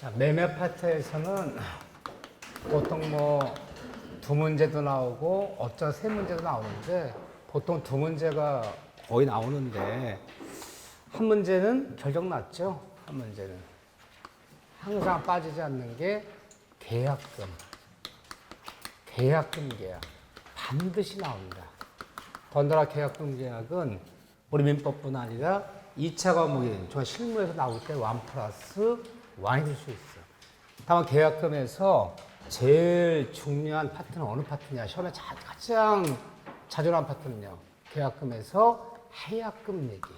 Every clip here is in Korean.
자, 매매 파트에서는 보통 뭐 두 문제도 나오고 어쩌 세 문제도 나오는데 보통 두 문제가 거의 나오는데 한 문제는 결정 났죠. 한 문제는 항상 빠지지 않는 게 계약금. 계약금 계약 반드시 나옵니다. 더군다나 계약금 계약은 우리 민법뿐 아니라 2차 과목인 저 실무에서 나올 때 1 플러스 1이 될 수 있어. 다만 계약금에서 제일 중요한 파트는 어느 파트냐? 시험에 가장 자주 나온 파트는요. 계약금에서 해약금 얘기.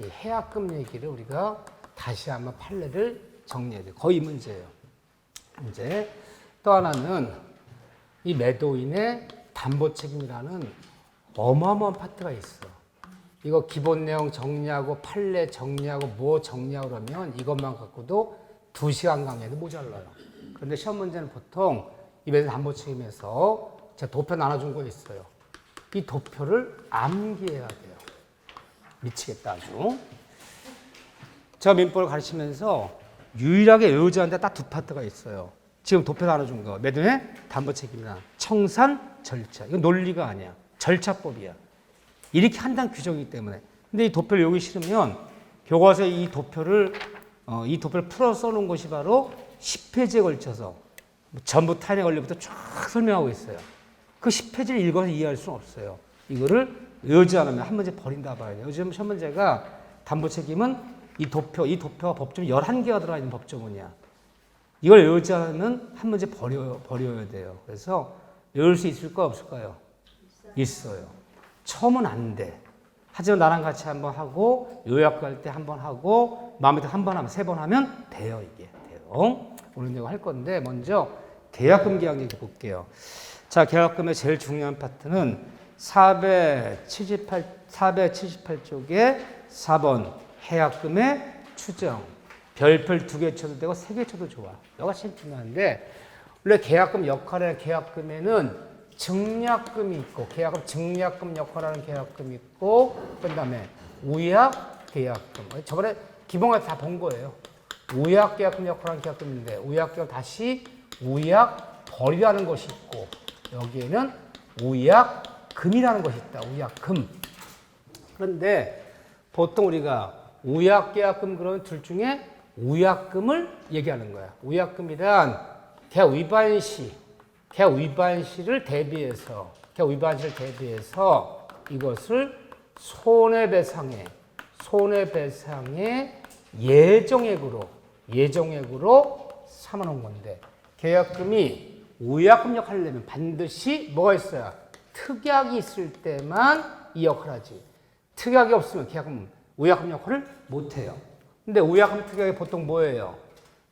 이 해약금 얘기를 우리가 다시 한번 판례를 정리해야 돼요. 거의 이 문제예요. 이제 또 하나는 이 매도인의 담보 책임이라는 어마어마한 파트가 있어. 이거 기본 내용 정리하고 판례 정리하고 뭐 정리하고 그러면 이것만 갖고도 2시간 강의도 모자라요. 그런데 시험 문제는 보통 이 매도인 담보 책임에서 제가 도표 나눠준 거 있어요. 이 도표를 암기해야 돼요. 미치겠다 아주. 제가 민법을 가르치면서 유일하게 외우지 않는데 딱 2파트가 있어요. 지금 도표 나눠준 거. 매도인의 담보 책임이나 청산 절차. 이건 논리가 아니야. 절차법이야. 이렇게 한다는 규정이기 때문에. 근데 이 도표를 외우기 싫으면 교과서에 이 도표를 풀어 써놓은 것이 바로 10페이지에 걸쳐서 전부 탄핵 원리부터 쫙 설명하고 있어요. 그 10페이지를 읽어서 이해할 수는 없어요. 이거를 외우지 않으면 한 문제 버린다 봐야 돼요. 요즘 시험 문제가 담보 책임은 이 도표가 법조문 11개가 들어있는 법조문이야. 이걸 외우지 않으면 한 문제 버려야 돼요. 그래서 외울 수 있을까요? 없을까요? 있어요. 처음은 안 돼. 하지만 나랑 같이 한번 하고 요약할 때 한번 하고 마음에 들어 한번 하면 3번 하면 돼요. 이게 돼요. 오늘 내가 할 건데 먼저 계약금 계약 얘기 볼게요. 자, 계약금의 제일 중요한 파트는 478쪽에 4번 해약금의 추정. 별표 2개 쳐도 되고 3개 쳐도 좋아. 이거가 제일 중요한데 원래 계약금 역할의 계약금에는 증약금이 있고 계약금 증약금 역할하는 계약금이 있고 그다음에 우약 계약금. 저번에 기본에 다 본 거예요. 우약 계약금 역할하는 계약금인데 우약 계약 다시 우약 벌이라는 것이 있고 여기에는 우약금이라는 것이 있다. 우약금. 그런데 보통 우리가 우약 계약금 그러면 둘 중에 우약금을 얘기하는 거야. 우약금이란 계약 위반 시를 대비해서 이것을 손해배상의 예정액으로 삼아놓은 건데 계약금이 우약금 역할을 내면 반드시 뭐가 있어야 특약이 있을 때만 이 역할을 하지. 특약이 없으면 계약금 우약금 역할을 못해요. 근데 우약금 특약이 보통 뭐예요?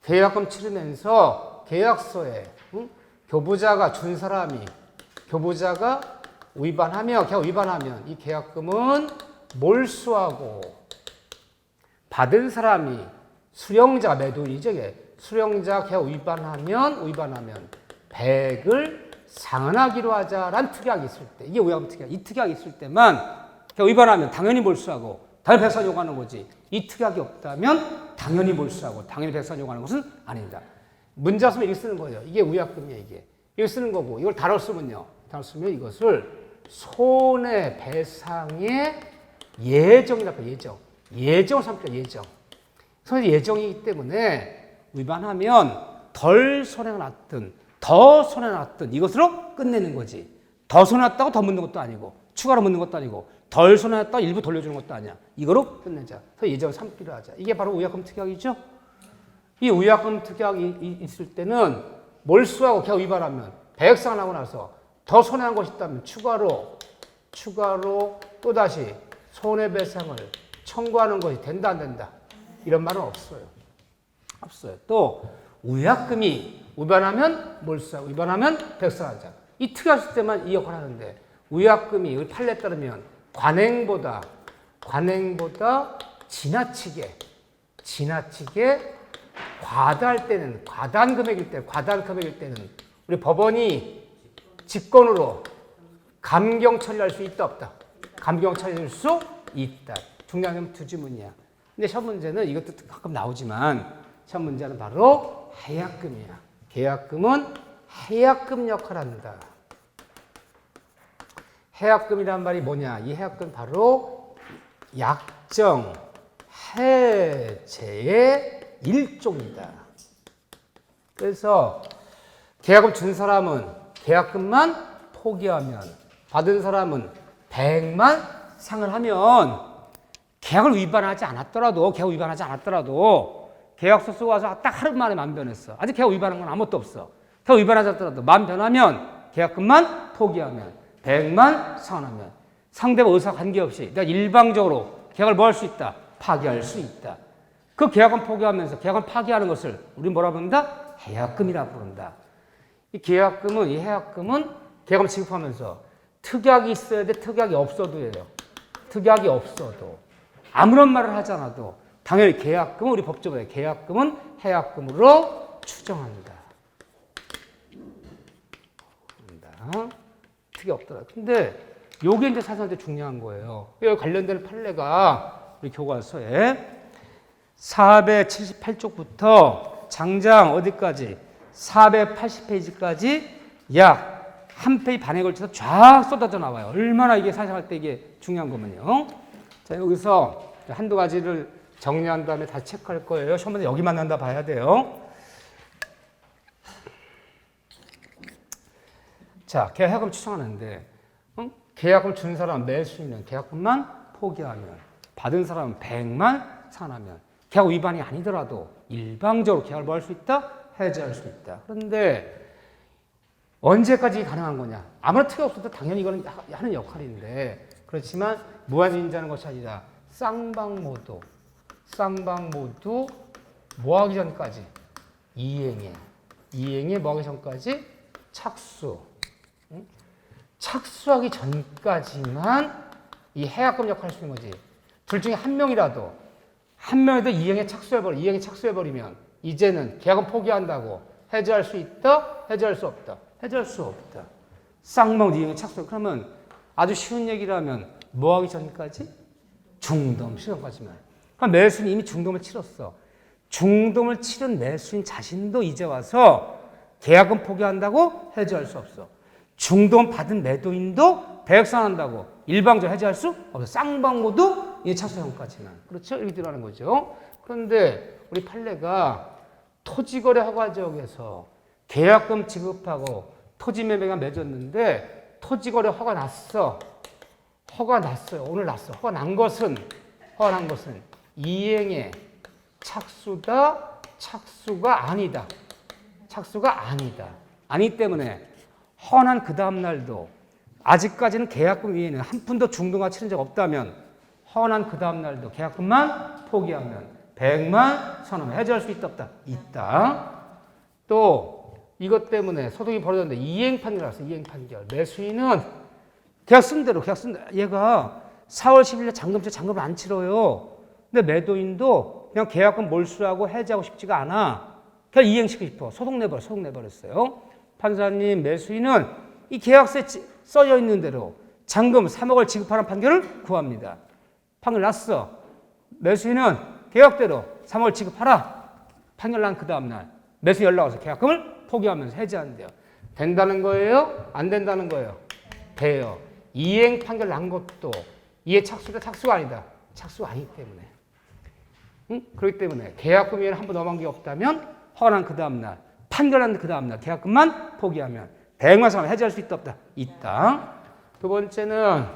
계약금 치르면서 계약서에 교부자가 준 사람이 교부자가 계약 위반하면 이 계약금은 몰수하고 받은 사람이 수령자가 매도인이죠. 수령자가 계약 위반하면 100을 상환하기로 하자라는 특약이 있을 때 이게 우약금 특약. 이 특약이 있을 때만 계약 위반하면 당연히 몰수하고 당연히 배상 요구하는 거지. 이 특약이 없다면 당연히 몰수하고 당연히 배상 요구하는 것은 아니다. 문제 없으면 이렇게 쓰는 거예요. 이게 우약금이에요. 이게 쓰는 거고 이걸 다뤘으면 이것을 손해배상의 예정이라고 해요. 예정을 삼죠. 예정이기 때문에 위반하면 덜 손해가 났든 더 손해가 났든 이것으로 끝내는 거지. 더 손해 났다고 더 묻는 것도 아니고 추가로 묻는 것도 아니고 덜 손해 났다고 일부 돌려주는 것도 아니야. 이거로 끝내자. 그래서 예정을 삼기로 하자. 이게 바로 우약금 특약이죠. 이 우약금 특약이 있을 때는 몰수하고 계약 위반하면 배액상환하고 나서 더 손해한 것이 있다면 추가로 또다시 손해배상을 청구하는 것이 된다 안 된다 이런 말은 없어요. 또 우약금이 위반하면 몰수하고 위반하면 배액상환하자. 이 특약이 있을 때만 이 역할을 하는데 우약금이 우리 판례에 따르면 관행보다 지나치게 과다할 때는 과다한 금액일 때는 우리 법원이 직권으로 감경 처리할 수 있다 없다. 감경 처리할 수 있다. 중요한 건 두 지문이야. 근데 시험 문제는 이것도 가끔 나오지만 시험 문제는 바로 해약금이야. 계약금은 해약금 역할을 한다. 해약금이란 말이 뭐냐? 이 해약금 바로 약정 해제의 일종이다. 그래서 계약금 준 사람은 계약금만 포기하면, 받은 사람은 100만 상을 하면 계약을 위반하지 않았더라도, 계약서 쓰고 와서 딱 하루 만에 만 변했어. 아직 계약 위반한 건 아무것도 없어. 계약 위반하지 않더라도 만 변하면, 계약금만 포기하면, 100만 상환하면 상대방 의사 관계없이 내가 일방적으로 계약을 뭐 할 수 있다? 파기할 수 있다. 그 계약은 포기하면서 계약을 파기하는 것을 우리 뭐라 부른다? 해약금이라 부른다. 이 계약금은, 이 해약금은 계약금 지급하면서 특약이 있어야 돼, 특약이 없어도예요. 특약이 없어도. 아무런 말을 하지 않아도 당연히 계약금은, 우리 법조문에 계약금은 해약금으로 추정한다. 특이 없더라. 근데 요게 이제 사실한테 중요한 거예요. 여기 관련된 판례가 우리 교과서에 478쪽부터 장장 어디까지? 480페이지까지 약 한 페이지 반에 걸쳐서 쫙 쏟아져 나와요. 얼마나 이게 사실할 때 이게 중요한 거면요. 자, 여기서 한두 가지를 정리한 다음에 다시 체크할 거예요. 시험에 여기만 난다 봐야 돼요. 자, 계약금 추정하는데, 계약금 준 사람 매수인은 계약금만 포기하면, 받은 사람은 100만 상환하면, 계약 위반이 아니더라도 일방적으로 계약을 뭐 할 수 있다? 해제할 수 있다. 그런데 언제까지 가능한 거냐? 아무런 특이 없어도 당연히 이거는 하는 역할인데, 그렇지만 무한인자는 것이 아니라 쌍방모두 뭐 하기 전까지? 이행에 뭐 하기 전까지? 착수하기 전까지만 이 해약금 역할을 할 수 있는 거지. 둘 중에 한 명이라도 이행에 착수해버리면 이제는 계약은 포기한다고 해제할 수 있다? 해제할 수 없다? 해제할 수 없다. 쌍방 이행에 착수. 그러면 아주 쉬운 얘기라면 뭐 하기 전까지? 중돔 시전까지만. 그럼 매수인이 이미 중돔을 치렀어. 중돔을 치른 매수인 자신도 이제 와서 계약은 포기한다고 해제할 수 없어. 중돔 받은 매도인도 배액상한다고 일방적으로 해제할 수 없어. 쌍방모두 이 착수 전까지만. 그렇죠? 이렇게 들어가는 거죠. 그런데 우리 판례가 토지거래 허가지역에서 계약금 지급하고 토지 매매가 맺었는데 토지거래 허가 났어요. 오늘 났어. 허가 난 것은 이행의 착수다, 착수가 아니다. 아니기 때문에 허난 그 다음 날도 아직까지는 계약금 위에는 한 푼도 중도가 치른 적 없다면 허난 그 다음 날도 계약금만 포기하면 100만 선언을 해제할 수 있다 없다? 있다. 또 이것 때문에 소득이 벌어졌는데 이행 판결 났어. 이행 판결. 매수인은 계약 쓴 대로 얘가 4월 10일에 잔금을 안 치러요. 근데 매도인도 그냥 계약금 몰수하고 해제하고 싶지가 않아. 그냥 이행시키고 싶어. 소송 내버렸어요. 판사님, 매수인은 이 계약서에 써져 있는 대로 잔금 3억을 지급하는 판결을 구합니다. 판결 났어. 매수인은 계약대로 3억을 지급하라. 판결 난 그 다음날 매수인 연락 와서 계약금을 포기하면서 해제한대요. 된다는 거예요? 안 된다는 거예요? 돼요. 이행 판결 난 것도 이해 착수가 아니다. 착수가 아니기 때문에. 그렇기 때문에 계약금 위에는 한 번 넘어간 게 없다면 허난 그 다음날, 판결한 그 다음날 계약금만 포기하면 대행만 상환 해제할 수 있다 없다? 있다. 두 번째는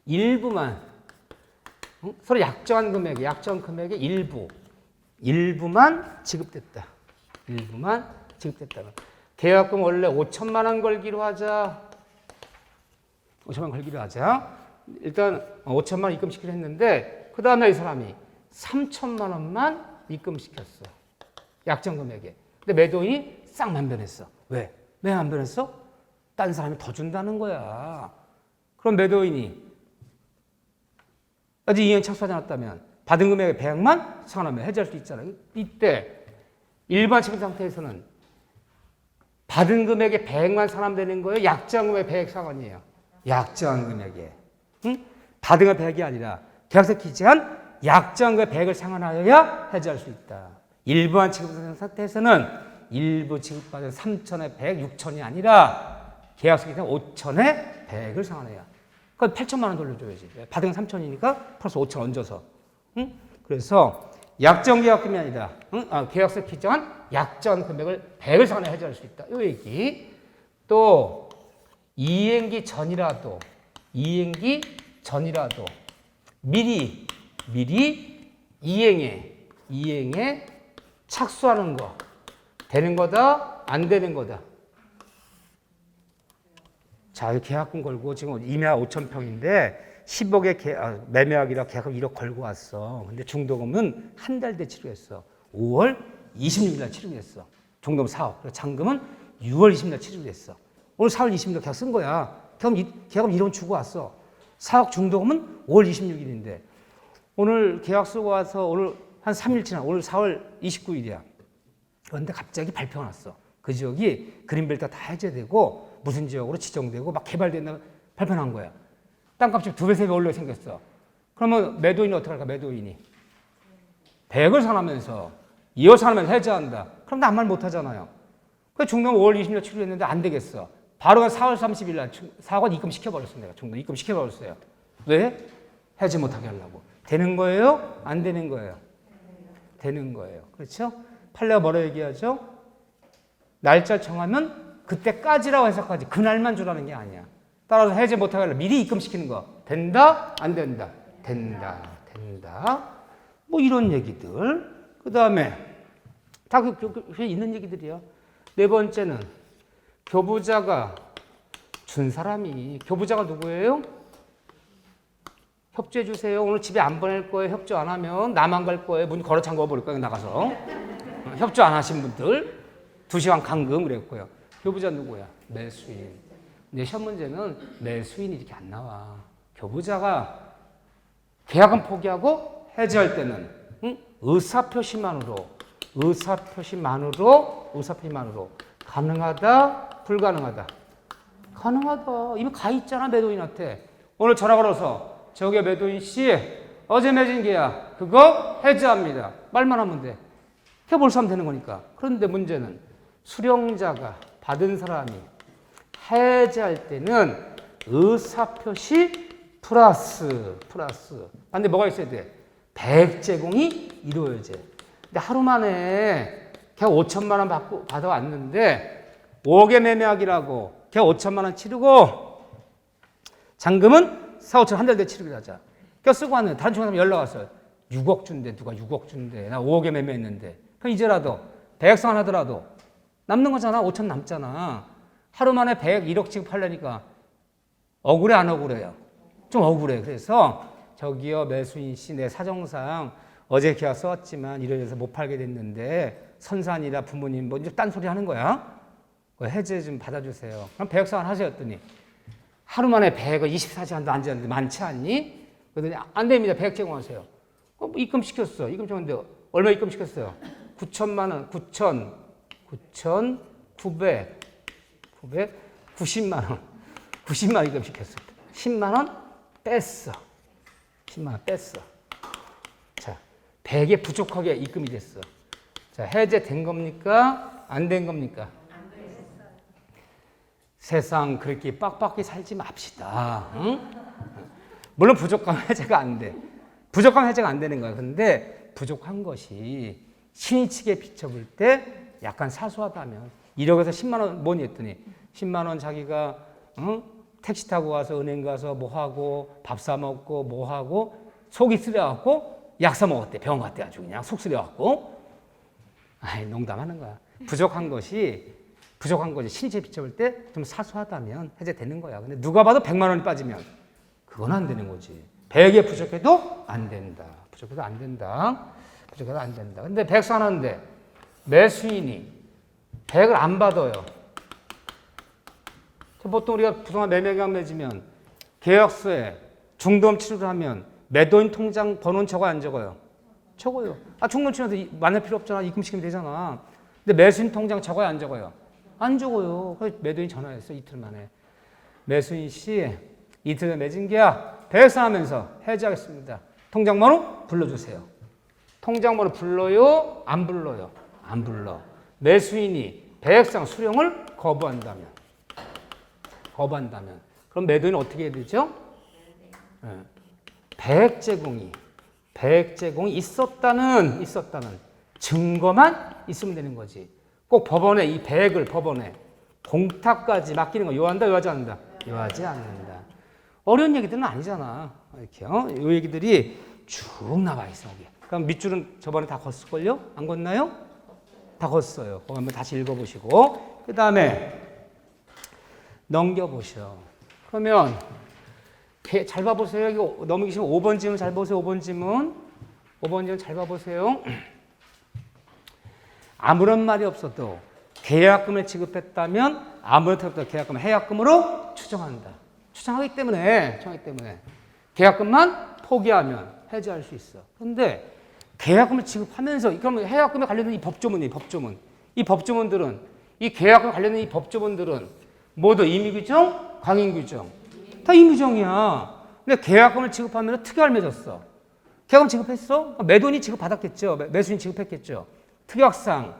일부만 서로 약정한 금액의 일부만 지급됐다. 계약금 원래 5천만 원 걸기로 하자. 일단 5천만 원 입금시키려 했는데 그 다음날 이 사람이 3천만 원만 입금시켰어. 약정 금액에. 근데 매도인이 싹 만변했어. 왜 만변했어? 딴 사람이 더 준다는 거야. 그럼 매도인이 아직 이행 착수하지 않았다면 받은 금액의 배액만 상환하면 해지할 수 있잖아요. 이때 일반 책임 상태에서는 받은 금액의 배액만 상환되는 거예요. 약정 금액 배액 상환이에요. 약정 금액에. 받은 건 배액이 아니라 계약서 기재한 약정의 100을 상환하여야 해지할 수 있다. 일부한 지급 상태에서는 일부 지급받은 3천에 100, 6천이 아니라 계약서 기간 5천에 100을 상환해야. 그건 8천만 원 돌려줘야지. 받은 건 3천이니까 플러스 5천 얹어서. 응? 그래서 약정 계약금이 아니라 계약서 기정한 약정 금액을 100을 상환해 해지할 수 있다. 이 얘기. 또 이행기 전이라도 미리 이행에 착수하는 거 되는 거다 안 되는 거다. 자, 계약금 걸고 지금 임야 5천 평인데 10억에 매매하기로 계약금 1억 걸고 왔어. 근데 중도금은 한 달 뒤에 치르겠어. 5월 26일 날 치르겠어. 중도금 4억. 그리고 잔금은 6월 20일 날 치르겠어. 오늘 4월 20일 날 계약 쓴 거야. 계약금 1원 주고 왔어. 4억 중도금은 5월 26일인데 오늘 계약 쓰고 와서 오늘 한 3일 지나 오늘 4월 29일이야. 그런데 갑자기 발표가 났어. 그 지역이 그린벨트가 다 해제되고 무슨 지역으로 지정되고 막 개발된다고 발표한 거야. 땅값이 2배, 3배 올려 생겼어. 그러면 매도인이 어떻게 할까? 매도인이 100을 사면서 2억 사면 해제한다. 그럼 나 아무 말 못 하잖아요. 그 중도금 5월 20일 치료했는데 안 되겠어. 바로 4월 30일 날 4억 입금시켜버렸어. 내가 중도금 입금시켜버렸어요. 왜? 해지 못하게 하려고. 되는 거예요? 안 되는 거예요? 되는 거예요. 그렇죠? 판례가 뭐라 얘기하죠? 날짜 정하면 그때까지라고 해석하지. 그날만 주라는 게 아니야. 따라서 해지 못하게 하려고 미리 입금시키는 거. 된다? 안 된다? 된다. 뭐 이런 얘기들. 그 다음에 다 있는 얘기들이야. 네 번째는 교부자가 준 사람이 교부자가 누구예요? 협조해 주세요. 오늘 집에 안 보낼 거예요. 협조 안 하면 나만 갈 거예요. 문 걸어 잠궈 버릴 거예요. 나가서. 협조 안 하신 분들 2시간 감금 그랬고요. 교부자 누구야? 매수인. 근데 시험 문제는 매수인이 이렇게 안 나와. 교부자가 계약은 포기하고 해지할 때는 의사표시만으로 가능하다, 불가능하다. 가능하다. 이미 가 있잖아, 매도인한테. 오늘 전화 걸어서 저기 매도인 씨 어제 맺은 계약 그거 해지합니다. 말만 하면 돼. 그게 벌써 하면 되는 거니까. 그런데 문제는 수령자가 받은 사람이 해지할 때는 의사표시 플러스. 근데 뭐가 있어야 돼? 100 제공이 이루어져야 돼. 근데 하루 만에 걔가 5천만 원 받아왔는데 5억에 매매하기라고 걔가 5천만 원 치르고 잔금은 4, 5천 한 달 뒤에 치르기로 하자. 걔가 쓰고 왔는데 다른 중간에 연락 왔어요. 6억 준대. 누가 6억 준대. 나 5억에 매매했는데. 그럼 이제라도 100상 하더라도 남는 거잖아. 5천 남잖아. 하루 만에 100, 1억 지급하려니까 억울해 안 억울해요? 좀 억울해. 그래서 저기요 매수인 씨 내 사정상 어제 계약 써왔지만 이래서 못 팔게 됐는데 선산이라 부모님 뭐 이제 딴소리 하는 거야. 해제 좀 받아주세요. 그럼 100상 하세요 했더니 하루 만에 100을 24시간도 앉았는데 많지 않니? 그러더니 안 됩니다. 100 제공하세요. 뭐 입금시켰어. 입금시켰는데 얼마 입금시켰어요? 9천만 원, 9,990만 원. 90만 원 입금시켰어. 10만 원 뺐어. 10만 원 뺐어. 자, 100에 부족하게 입금이 됐어. 자, 해제된 겁니까? 안 된 겁니까? 세상 그렇게 빡빡하게 살지 맙시다. 응? 물론 부족하면 해제가 안 돼. 부족하면 해제가 안 되는 거야. 근데 부족한 것이 신이치게 비춰볼 때 약간 사소하다면 1억에서 10만 원 뭐니 했더니 10만 원 자기가 택시 타고 와서 은행 가서 뭐 하고 밥 사 먹고 뭐 하고 속이 쓰려갖고 약 사 먹었대. 병원 갔대 아주 그냥 속 쓰려갖고. 아이 농담하는 거야. 부족한 것이 신이치게 비춰볼 때 좀 사소하다면 해제되는 거야. 근데 누가 봐도 100만 원이 빠지면 그건 안 되는 거지. 100에 부족해도 안 된다. 부족해도 안 된다. 근데 100 사는데 매수인이 100을 안 받아요. 보통 우리가 부동산 매매 계약 맺으면 계약서에 중도금 치료를 하면 매도인 통장 번호는 적어요, 안 적어요? 적어요. 중도금 치료도 만날 필요 없잖아. 입금시키면 되잖아. 근데 매수인 통장 적어요, 안 적어요? 안 적어요. 그래서 매도인 전화했어, 이틀 만에. 매수인 씨, 이틀 전에 맺은 계약 100 사면서 해지하겠습니다. 통장번호 불러주세요. 통장번호 불러요? 안 불러요? 안 불러. 매수인이 배액상 수령을 거부한다면 그럼 매도인은 어떻게 해야 되죠? 배액 제공이 있었다는 증거만 있으면 되는 거지. 꼭 법원에 이 배액을 법원에 공탁까지 맡기는 거 요한다, 요하지 않는다? 요하지 않는다. 어려운 얘기들은 아니잖아. 이렇게요. 이 얘기들이 쭉 나와 있어. 여기. 그럼 밑줄은 저번에 다 걷을걸요? 안 걷나요? 다 걷었어요. 그거 한번 다시 읽어보시고 그 다음에 넘겨보셔. 그러면 잘 봐보세요. 이거 넘기시면 5번 지문 잘 보세요. 5번 지문 잘 봐보세요. 아무런 말이 없어도 계약금을 지급했다면 아무런 말이 없어도 계약금을 해약금으로 추정한다. 추정하기 때문에 계약금만 포기하면 해지할 수 있어. 그런데 계약금을 지급하면서 그러면 해약금에 관련된 이 법조문들은 이 계약금에 관련된 이 법조문들은 모두 임의규정, 강행규정 다 임의규정이야. 근데 계약금을 지급하면서 특약을 맺었어. 계약금 지급했어? 매도인이 지급받았겠죠. 매수인이 지급했겠죠. 특약상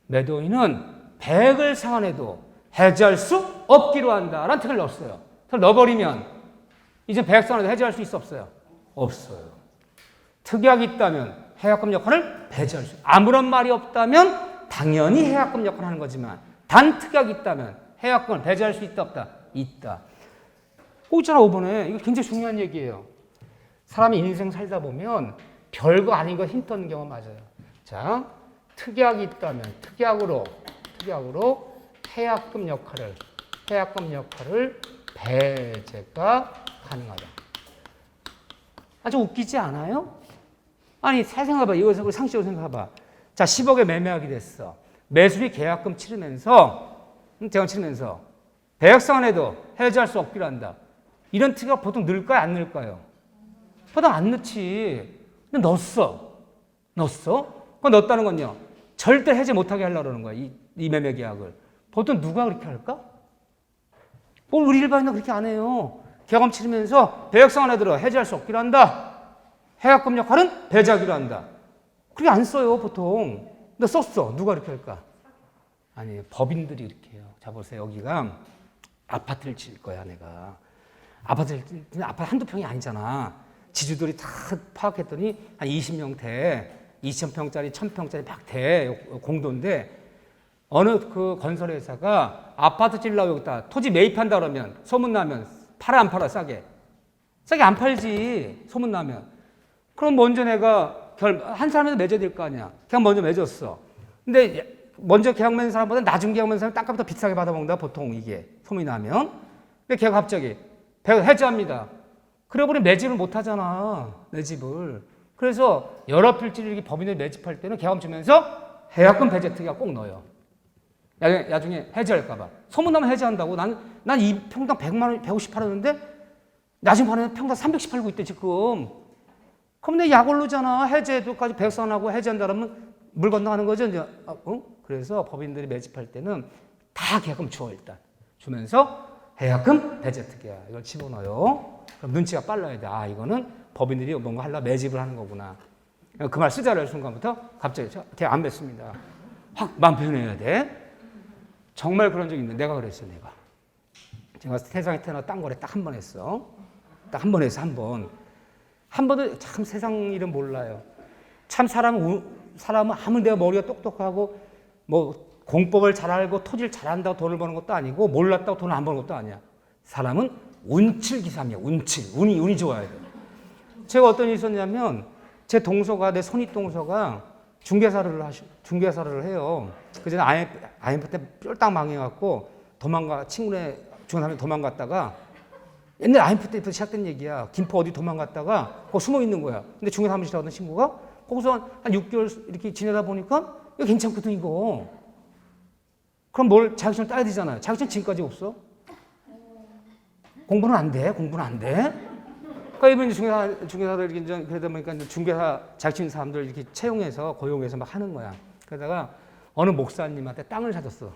매도인은 100을 상환해도 해지할 수 없기로 한다라는 특약을 넣었어요. 그걸 넣어버리면 이제 100 상환해도 해지할 수 있어 없어요? 없어요. 특약이 있다면 해약금 역할을 배제할 수 있어요. 아무런 말이 없다면 당연히 해약금 역할을 하는 거지만 단 특약이 있다면 해약금을 배제할 수 있다 없다? 있다. 꼭 있잖아 5번에. 이거 굉장히 중요한 얘기예요. 사람이 인생 살다 보면 별거 아닌 거 힌트 얻는 경우가 맞아요. 자, 특약이 있다면 특약으로 해약금 역할을 배제가 가능하다. 아주 웃기지 않아요? 아니, 잘 생각해봐. 이거 상식적으로 생각해봐. 자, 10억에 매매하게 됐어. 매수리 계약금 치르면서 배액상환해도 해지할 수 없기로 한다. 이런 특약 보통 넣을까요? 안 넣을까요? 보통 안 넣지. 근데 넣었어. 그거 넣었다는 건요. 절대 해지 못하게 하려고 그러는 거야. 이 매매 계약을. 보통 누가 그렇게 할까? 우리 일반인은 그렇게 안 해요. 계약금 치르면서 배액상환해도 해지할 수 없기로 한다. 해약금 역할은 배제하기로 한다. 그렇게 안 써요, 보통. 근데 썼어. 누가 이렇게 할까? 아니, 법인들이 이렇게 해요. 자, 보세요. 여기가 아파트를 지을 거야, 내가. 아파트 한두 평이 아니잖아. 지주들이 다 파악했더니 한 20명대, 2,000평짜리, 1,000평짜리 막 공도인데 어느 그 건설회사가 아파트 지으려고 여기다 토지 매입한다 그러면 소문나면 팔아 안 팔아 싸게 안 팔지 소문나면. 그럼 먼저 내가 한 사람에서 맺어야 될 거 아니야. 계약 먼저 맺었어. 근데 먼저 계약 맺은 사람보다 나중 계약 맺은 사람이 땅값 더 비싸게 받아먹는다 보통 이게 소문이 나면. 근데 걔가 갑자기 해지합니다. 그래버리면 매집을 못 하잖아. 매집을. 그래서 여러 필지를 이렇게 법인을 매집할 때는 계약금 주면서 해약금 배제 특약 꼭 넣어요. 나중에 해지할까봐. 소문나면 해지한다고. 난 이 평당 100만 원, 150 팔았는데 나중에 팔면 평당 310 팔고 있대 지금. 그럼 내 약올르잖아. 해제도까지 배상하고 해지한다 그러면 물 건너가는 거죠. 이제. 그래서 법인들이 매집할 때는 다 계약금 줘 일단. 주면서 해약금 배제 특약 이걸 집어넣어요. 그럼 눈치가 빨라야 돼. 아, 이거는 법인들이 뭔가 하려고 매집을 하는 거구나. 그 말 쓰자는 순간부터 갑자기 계약 안 맺습니다. 확 마음 변해야 돼. 정말 그런 적이 있는데 내가 그랬어. 제가 세상에 태어나 딴 거래 딱 한 번 했어. 딱 한 번 했어. 한 번도 참 세상 일은 몰라요. 참 사람은 아무리 내가 머리가 똑똑하고 뭐 공법을 잘 알고 토지를 잘 안다고 돈을 버는 것도 아니고 몰랐다고 돈을 안 버는 것도 아니야. 사람은 운칠기삼이야. 운이 좋아야 돼. 제가 어떤 일이 있었냐면 제 동서가 내 손윗동서가 중개사를 해요. 그전에 IMF 때 쫄딱 망해갖고 친구네 중간사람이 도망갔다가 옛날 IMF 때부터 시작된 얘기야. 김포 어디 도망갔다가 거기 숨어 있는 거야. 근데 중개 사무실에 하던 친구가 거기서 한 6개월 이렇게 지내다 보니까 이거 괜찮거든 이거. 그럼 자격증을 따야 되잖아요. 자격증 지금까지 없어. 공부는 안 돼. 그러니까 이번 중개사들 이제 그러다 보니까 중개사 자격증 사람들 이렇게 채용해서 고용해서 막 하는 거야. 그러다가 어느 목사님한테 땅을 사줬어.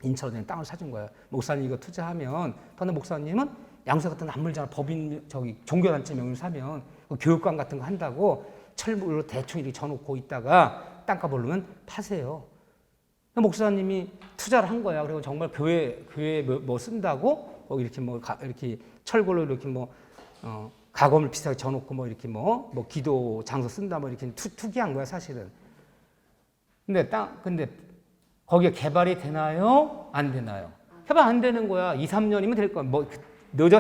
인천에 땅을 사준 거야. 목사님 이거 투자하면, 근데 목사님은 양수 같은 안물잖아. 법인 종교단체 명의로 사면 교육관 같은 거 한다고 철물로 대충 이렇게 져놓고 있다가 땅값 오르면 파세요. 목사님이 투자를 한 거야. 그리고 정말 교회 뭐 쓴다고 이렇게 이렇게 철골로 이렇게 가검을 비슷하게 져놓고 이렇게 기도 장소 쓴다 이렇게 투기한 거야 사실은. 근데 거기에 개발이 되나요? 안 되나요? 개발 안 되는 거야. 2, 3년이면 될 거야. 늦어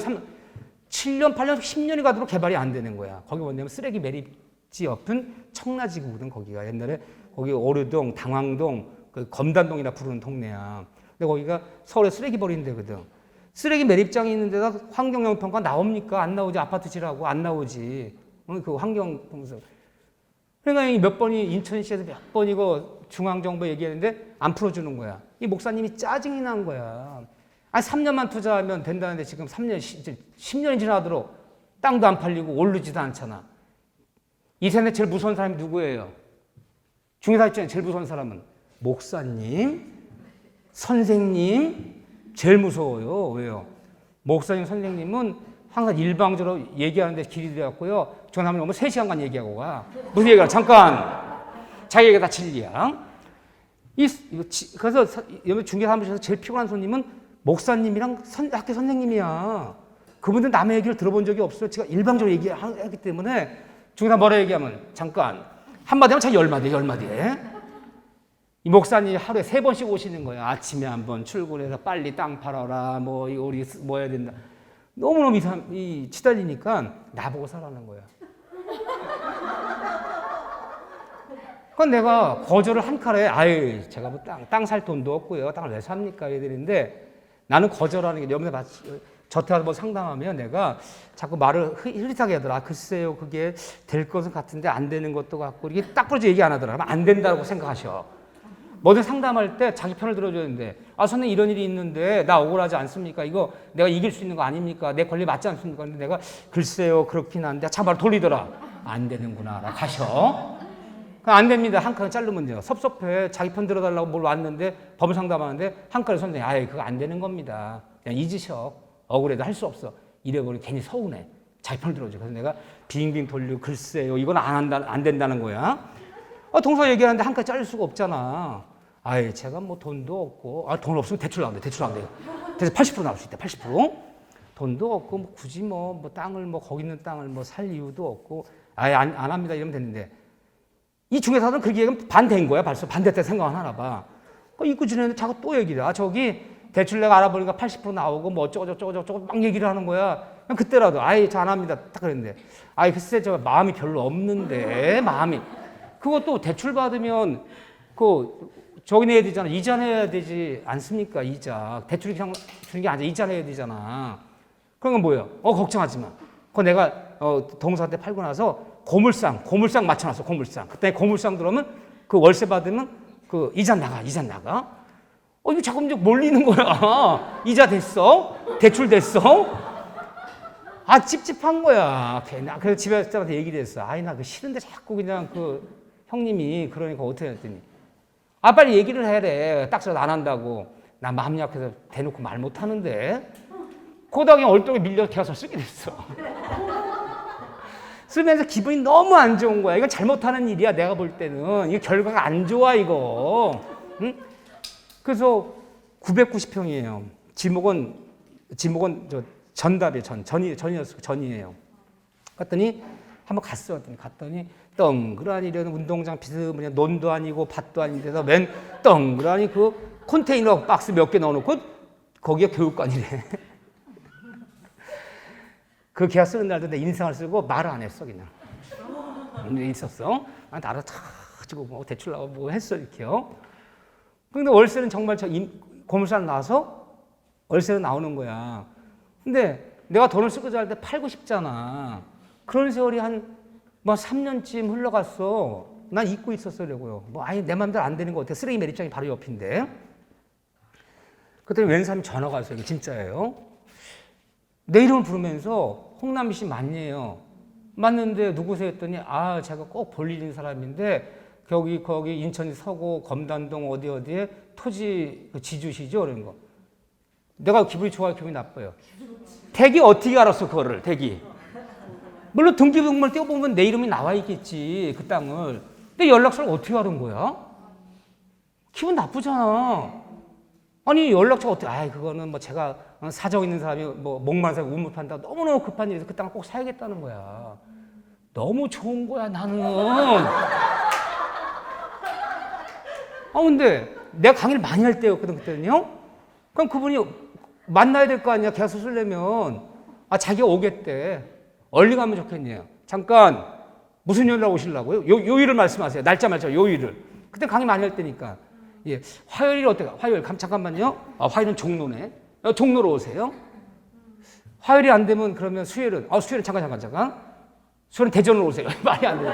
7년, 8년, 10년이 가도록 개발이 안 되는 거야. 거기 뭐냐면 쓰레기 매립지 옆은 청라지구거든. 거기가 옛날에 거기 오르동, 당황동, 그 검단동이라 부르는 동네야. 근데 거기가 서울에 쓰레기 버리는 데거든. 쓰레기 매립장이 있는 데다 환경영향평가 나옵니까? 안 나오지. 아파트 지라고 안 나오지. 그 환경평가. 그러니까 몇 번이 인천시에서 몇 번이고 중앙정부 얘기하는데 안 풀어주는 거야. 이 목사님이 짜증이 난 거야. 3년만 투자하면 된다는데 지금 10년이 지나도록 땅도 안 팔리고 오르지도 않잖아. 이 세상에 제일 무서운 사람이 누구예요? 중개사 입장에 제일 무서운 사람은 목사님, 선생님, 제일 무서워요. 왜요? 목사님, 선생님은 항상 일방적으로 얘기하는데 길이 되었고요. 전화면 오면 3시간간 얘기하고 가. 무슨 얘기야? 잠깐. 자기 얘기가 다 진리야. 그래서 중개사무실에서 제일 피곤한 손님은 목사님이랑 학교 선생님이야. 그분들 남의 얘기를 들어본 적이 없어요. 제가 일방적으로 얘기하기 때문에 중개사 뭐라 얘기하면 잠깐. 한마디 하면 자기 10마디. 이 목사님이 하루에 3번씩 오시는 거예요. 아침에 한번 출근해서 빨리 땅 팔아라. 우리 뭐 해야 된다. 너무너무 치달리니까 나보고 사라는 거야. 그건 내가 거절을 한 칼에 제가 땅 살 돈도 없고요. 땅을 왜 삽니까? 이랬는데 나는 거절하는 게 여러분들 저한테 상담하면 내가 자꾸 말을 흐릿하게 하더라. 글쎄요, 그게 될 것은 같은데 안 되는 것도 같고 이게 딱 부러져 얘기 안 하더라. 안 된다고 생각하셔. 뭐든 상담할 때 자기 편을 들어줘야 되는데 선생님 이런 일이 있는데 나 억울하지 않습니까? 이거 내가 이길 수 있는 거 아닙니까? 내 권리 맞지 않습니까? 근데 내가 글쎄요, 그렇긴 한데 참 말 돌리더라. 안 되는구나. 나 가셔. 안 됩니다. 한 칸을 자르면 돼요. 섭섭해. 자기 편 들어달라고 뭘 왔는데 법을 상담하는데 한 칸을 선생님 그거 안 되는 겁니다. 그냥 잊으셔. 억울해도 할 수 없어. 이래버리면 괜히 서운해. 자기 편을 들어줘. 그래서 내가 빙빙 돌리고 글쎄요, 이건 안 된다는 거야. 동서 얘기하는데 한 칸 자를 수가 없잖아. 제가 돈도 없고 돈 없으면 대출 나온대. 대출 80% 나올 수 있대. 80%. 돈도 없고 굳이 땅을 거기 있는 땅을 살 이유도 없고 안 합니다. 이러면 되는데 이 중개사들은 그렇게 얘기하면 반대인 거야. 벌써 반대때 생각 하나 봐. 입고 지내는데 자꾸 또 얘기를 해. 저기 대출 내가 알아보니까 80% 나오고 어쩌고 막 얘기를 하는 거야. 그냥 그때라도 저 안 합니다. 딱 그랬는데 글쎄 저 마음이 별로 없는데 마음이 그것도 대출 받으면 저기 내야 되잖아. 이자 내야 되지 않습니까? 이자. 대출이 그냥 주는 게 아니라 이자 내야 되잖아. 그런 건 뭐예요? 걱정하지 마. 그거 내가 동사한테 팔고 나서 고물상 맞춰놨어. 고물상. 그때 고물상 들어오면 그 월세 받으면 그 이자 나가. 이거 자꾸 몰리는 거야. 이자 됐어? 대출 됐어? 찝찝한 거야. 그래서 집에 사람한테 얘기를 했어. 나 그 싫은데 자꾸 그냥 그 형님이 그러니까 어떻게 했더니 빨리 얘기를 해래. 딱서도 안 한다고. 나 마음 약해서 대놓고 말 못 하는데. 그러다가 그냥 얼떨결에 밀려서 계속 쓰게 됐어. 쓰면서 기분이 너무 안 좋은 거야. 이건 잘못하는 일이야. 내가 볼 때는. 이거 결과가 안 좋아 이거. 응? 그래서 990평이에요. 지목은 전답이에요. 전이에요. 갔더니 한번 갔더니 덩그러니 이런 운동장 비스무리한 논도 아니고 밭도 아닌데서 맨 덩그러니 그 컨테이너 박스 몇 개 넣어놓고 거기가 교육관이래. 그 계약 쓰는 날도 내 인상을 쓰고 말을 안 했어 그냥. 있었어. 나를 탁 가지고 대출 나오고 했어 이렇게요. 근데 월세는 정말 고물상 나와서 월세는 나오는 거야. 근데 내가 돈을 쓰고 잘 때 팔고 싶잖아. 그런 세월이 한 3년쯤 흘러갔어. 난 잊고 있었으려고요. 내 맘대로 안 되는 거 어때? 쓰레기 매립장이 바로 옆인데. 그랬더니 웬 사람이 전화가 왔어요. 이게 진짜예요. 내 이름을 부르면서 홍남희 씨 맞네요. 맞는데 누구세요? 했더니 제가 꼭 볼 일 있는 사람인데 거기 인천 서구 검단동 어디에 토지 지주시죠? 그런 거. 내가 기분이 좋아요, 기분이 나빠요? 댁이 어떻게 알았어, 그거를, 댁이? 물론 등기부등본을 떼어보면 내 이름이 나와 있겠지, 그 땅을. 근데 연락처를 어떻게 알은 거야? 기분 나쁘잖아. 아니, 연락처가 어떻게, 아이, 그거는 뭐 제가 사정 있는 사람이 뭐 목마른 사람이 우물 판다고 너무너무 급한 일에서 그 땅을 꼭 사야겠다는 거야. 너무 좋은 거야, 나는. 근데 내가 강의를 많이 할 때였거든, 그때는요. 그럼 그분이 만나야 될 거 아니야, 계약서 쓰려면. 자기가 오겠대. 얼리 가면 좋겠네요. 잠깐, 무슨 요일날 오시려고요? 요일을 말씀하세요. 날짜 말자, 요일을. 그때 강의 많이 할 때니까. 예, 화요일이 어때요? 화요일, 잠깐만요. 화요일은 종로네. 종로로 오세요. 화요일이 안 되면 그러면 수요일은, 수요일은 잠깐. 수요일은 대전으로 오세요. 말이 안 돼요.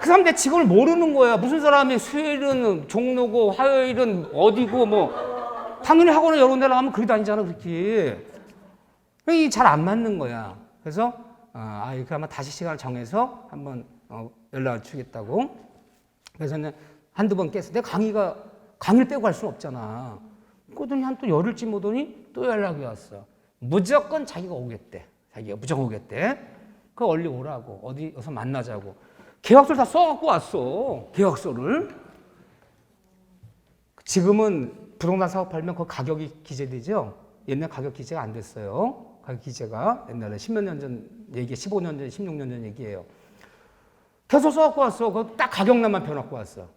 그 사람 내 직업을 모르는 거야. 무슨 사람이 수요일은 종로고 화요일은 어디고 뭐. 당연히 학원을 여러 군데 나가면 그리 다니잖아, 그렇게. 이게 잘 안 맞는 거야. 그래서, 그러면 다시 시간을 정해서 한번 연락을 주겠다고. 그래서 한두 번 깼어. 내가 강의를 빼고 갈 수는 없잖아. 그러더니 한 또 열흘쯤 오더니 또 연락이 왔어. 무조건 자기가 오겠대. 자기가 무조건 오겠대. 그 얼리 오라고. 어디서 만나자고. 계약서를 다 써갖고 왔어. 계약서를. 지금은 부동산 사업하려면 그 가격이 기재되죠. 옛날 가격 기재가 안 됐어요. 가격 기재가 옛날에 10몇 년 전 얘기, 15년 전, 16년 전 얘기예요. 계속 써갖고 왔어. 그 딱 가격란만 펴놓고 왔어.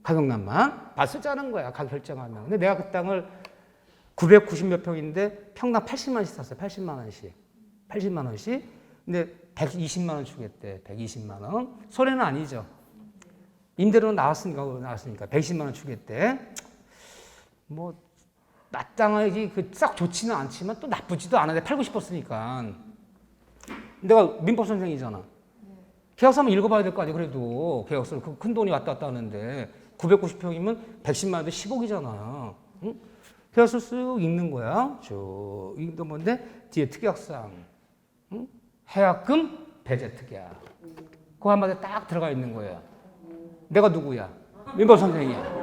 가격란만. 쓰자는 거야, 가격 결정하면. 근데 내가 그 땅을 990몇 평인데 평당 80만 원씩 샀어요. 80만 원씩. 80만 원씩. 근데 120만 원 주겠대. 120만 원. 손해는 아니죠. 임대료는 나왔으니까 120만 원 주겠대. 뭐 마땅하게 싹 좋지는 않지만 또 나쁘지도 않은데 팔고 싶었으니까. 내가 민법 선생이잖아. 계약서 한번 읽어봐야 될 거 아니야, 그래도. 계약서를 큰 돈이 왔다 갔다 하는데 990평이면 110만 원대 10억이잖아. 응? 계약서 쓱 읽는 거야. 쭉 읽는 건데 뒤에 특약사항. 응? 해약금 배제 특약. 그 한마디에 딱 들어가 있는 거야. 내가 누구야? 민법 선생이야.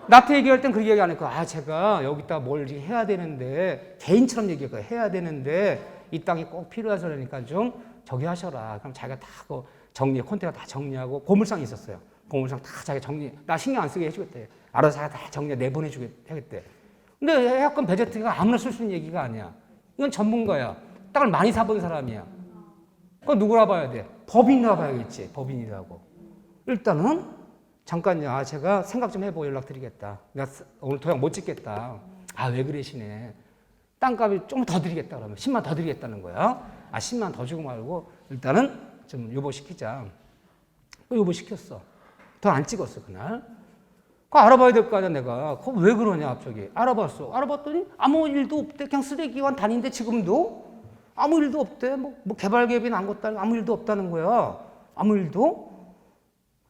나한테 얘기할 땐 그렇게 얘기 안 했고, 제가 여기다 뭘 해야 되는데, 개인처럼 얘기할 거야. 해야 되는데, 이 땅이 꼭 필요해서 그러니까 좀 저기 하셔라. 그럼 자기가 다 컨테이너 다 정리하고, 고물상이 있었어요. 고물상 다 자기가 정리, 나 신경 안 쓰게 해주겠대. 알아서 자기가 다 정리 내보내주겠대. 근데 해약금 배제 특약은 아무나 쓸 수 있는 얘기가 아니야. 이건 전문가야. 땅을 많이 사본 사람이야. 그거 누구라 봐야 돼? 법인이라 봐야겠지. 법인이라고. 일단은 잠깐요. 제가 생각 좀 해보고 연락드리겠다. 내가 오늘 도장 못 찍겠다. 왜 그러시네. 땅값이 좀 더 드리겠다 그러면 10만 더 드리겠다는 거야. 10만 더 주고 말고 일단은 좀 유보시키자. 유보시켰어. 더 안 찍었어 그날. 그거 알아봐야 될 거 아니야 내가. 그거 왜 그러냐 갑자기. 알아봤어. 알아봤더니 아무 일도 없대. 그냥 쓰레기관 다니는데 지금도 아무 일도 없대. 뭐 개발 계획이 난 것도 아니고 아무 일도 없다는 거야. 아무 일도.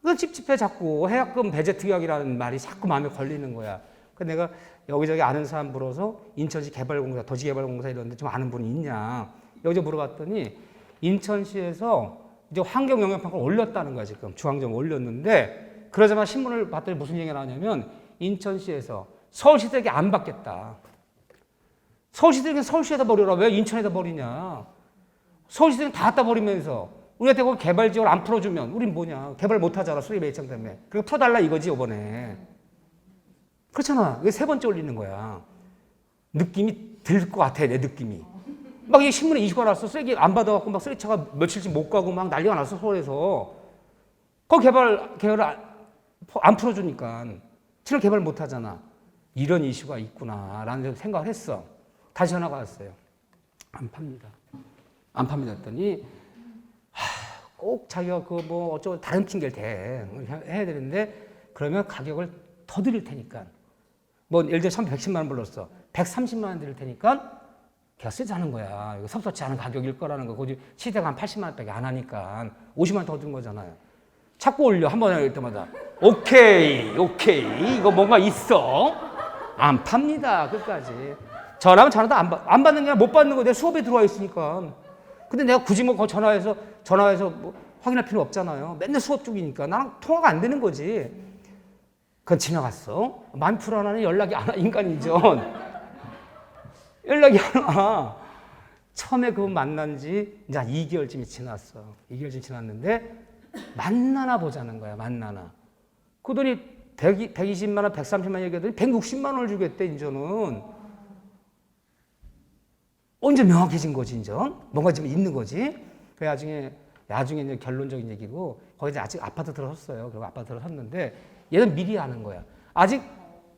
그 찝찝해 자꾸. 해약금 배제 특약이라는 말이 자꾸 마음에 걸리는 거야. 그래서 내가 여기저기 아는 사람 물어서 인천시 개발공사, 도시개발공사 이런 데 좀 아는 분이 있냐. 여기저기 물어봤더니 인천시에서 이제 환경영향평가를 올렸다는 거야 지금. 중앙정 올렸는데 그러자마자 신문을 봤더니 무슨 얘기가 나오냐면 인천시에서 서울시댁이 안 받겠다. 서울시댁은 서울시에다 버려라. 왜 인천에다 버리냐. 서울시댁은 다 갖다 버리면서 우리한테 거기 개발 지역을 안 풀어주면 우린 뭐냐. 개발 못하잖아. 수리 매입장 때문에. 그러니까 풀어달라 이거지 이번에. 그렇잖아. 이게 세 번째 올리는 거야. 느낌이 들 것 같아. 내 느낌이. 막 이 신문에 이슈가 났어. 쓰레기 안 받아갖고 막 쓰레기차가 며칠씩 못 가고 막 난리가 났어. 서울에서. 거기 계획을 안 풀어주니까. 지금 개발 못하잖아. 이런 이슈가 있구나라는 생각을 했어. 다시 전화가 왔어요. 안 팝니다. 안 팝니다 했더니 꼭 자기가 어쩌고 다른 핑계를 대 해야 되는데 그러면 가격을 더 드릴 테니까 예를 들어 110만 원 불렀어. 130만 원 드릴 테니까 걔가 쓰자는 거야. 이거 섭섭지 않은 가격일 거라는 거. 거기 시대가 한 80만 원밖에 안 하니까 50만 원 더 든 거잖아요. 자꾸 올려. 한 번 할 때마다 오케이 이거 뭔가 있어. 안 팝니다. 끝까지. 전화하면 전화도 안 받는 게 아니라 못 받는 거. 내 수업에 들어와 있으니까. 근데 내가 굳이 전화해서 확인할 필요 없잖아요. 맨날 수업 중이니까 나랑 통화가 안 되는 거지. 그건 지나갔어. 마음이 불안하네. 연락이 안 와. 인간이죠. 연락이 안 와. 처음에 그분 만난 지 이제 2개월쯤이 지났어. 2개월쯤 지났는데 만나나 보자는 거야. 만나나. 그 돈이 120만 원, 130만 원 얘기하더니 160만 원을 주겠대 이제는. 언제 명확해진 거지 이제? 뭔가 좀 있는 거지. 그 나중에 이제 결론적인 얘기고 거기 이제 아직 아파트 들어섰어요. 그리고 아파트를 샀는데 얘는 미리 아는 거야. 아직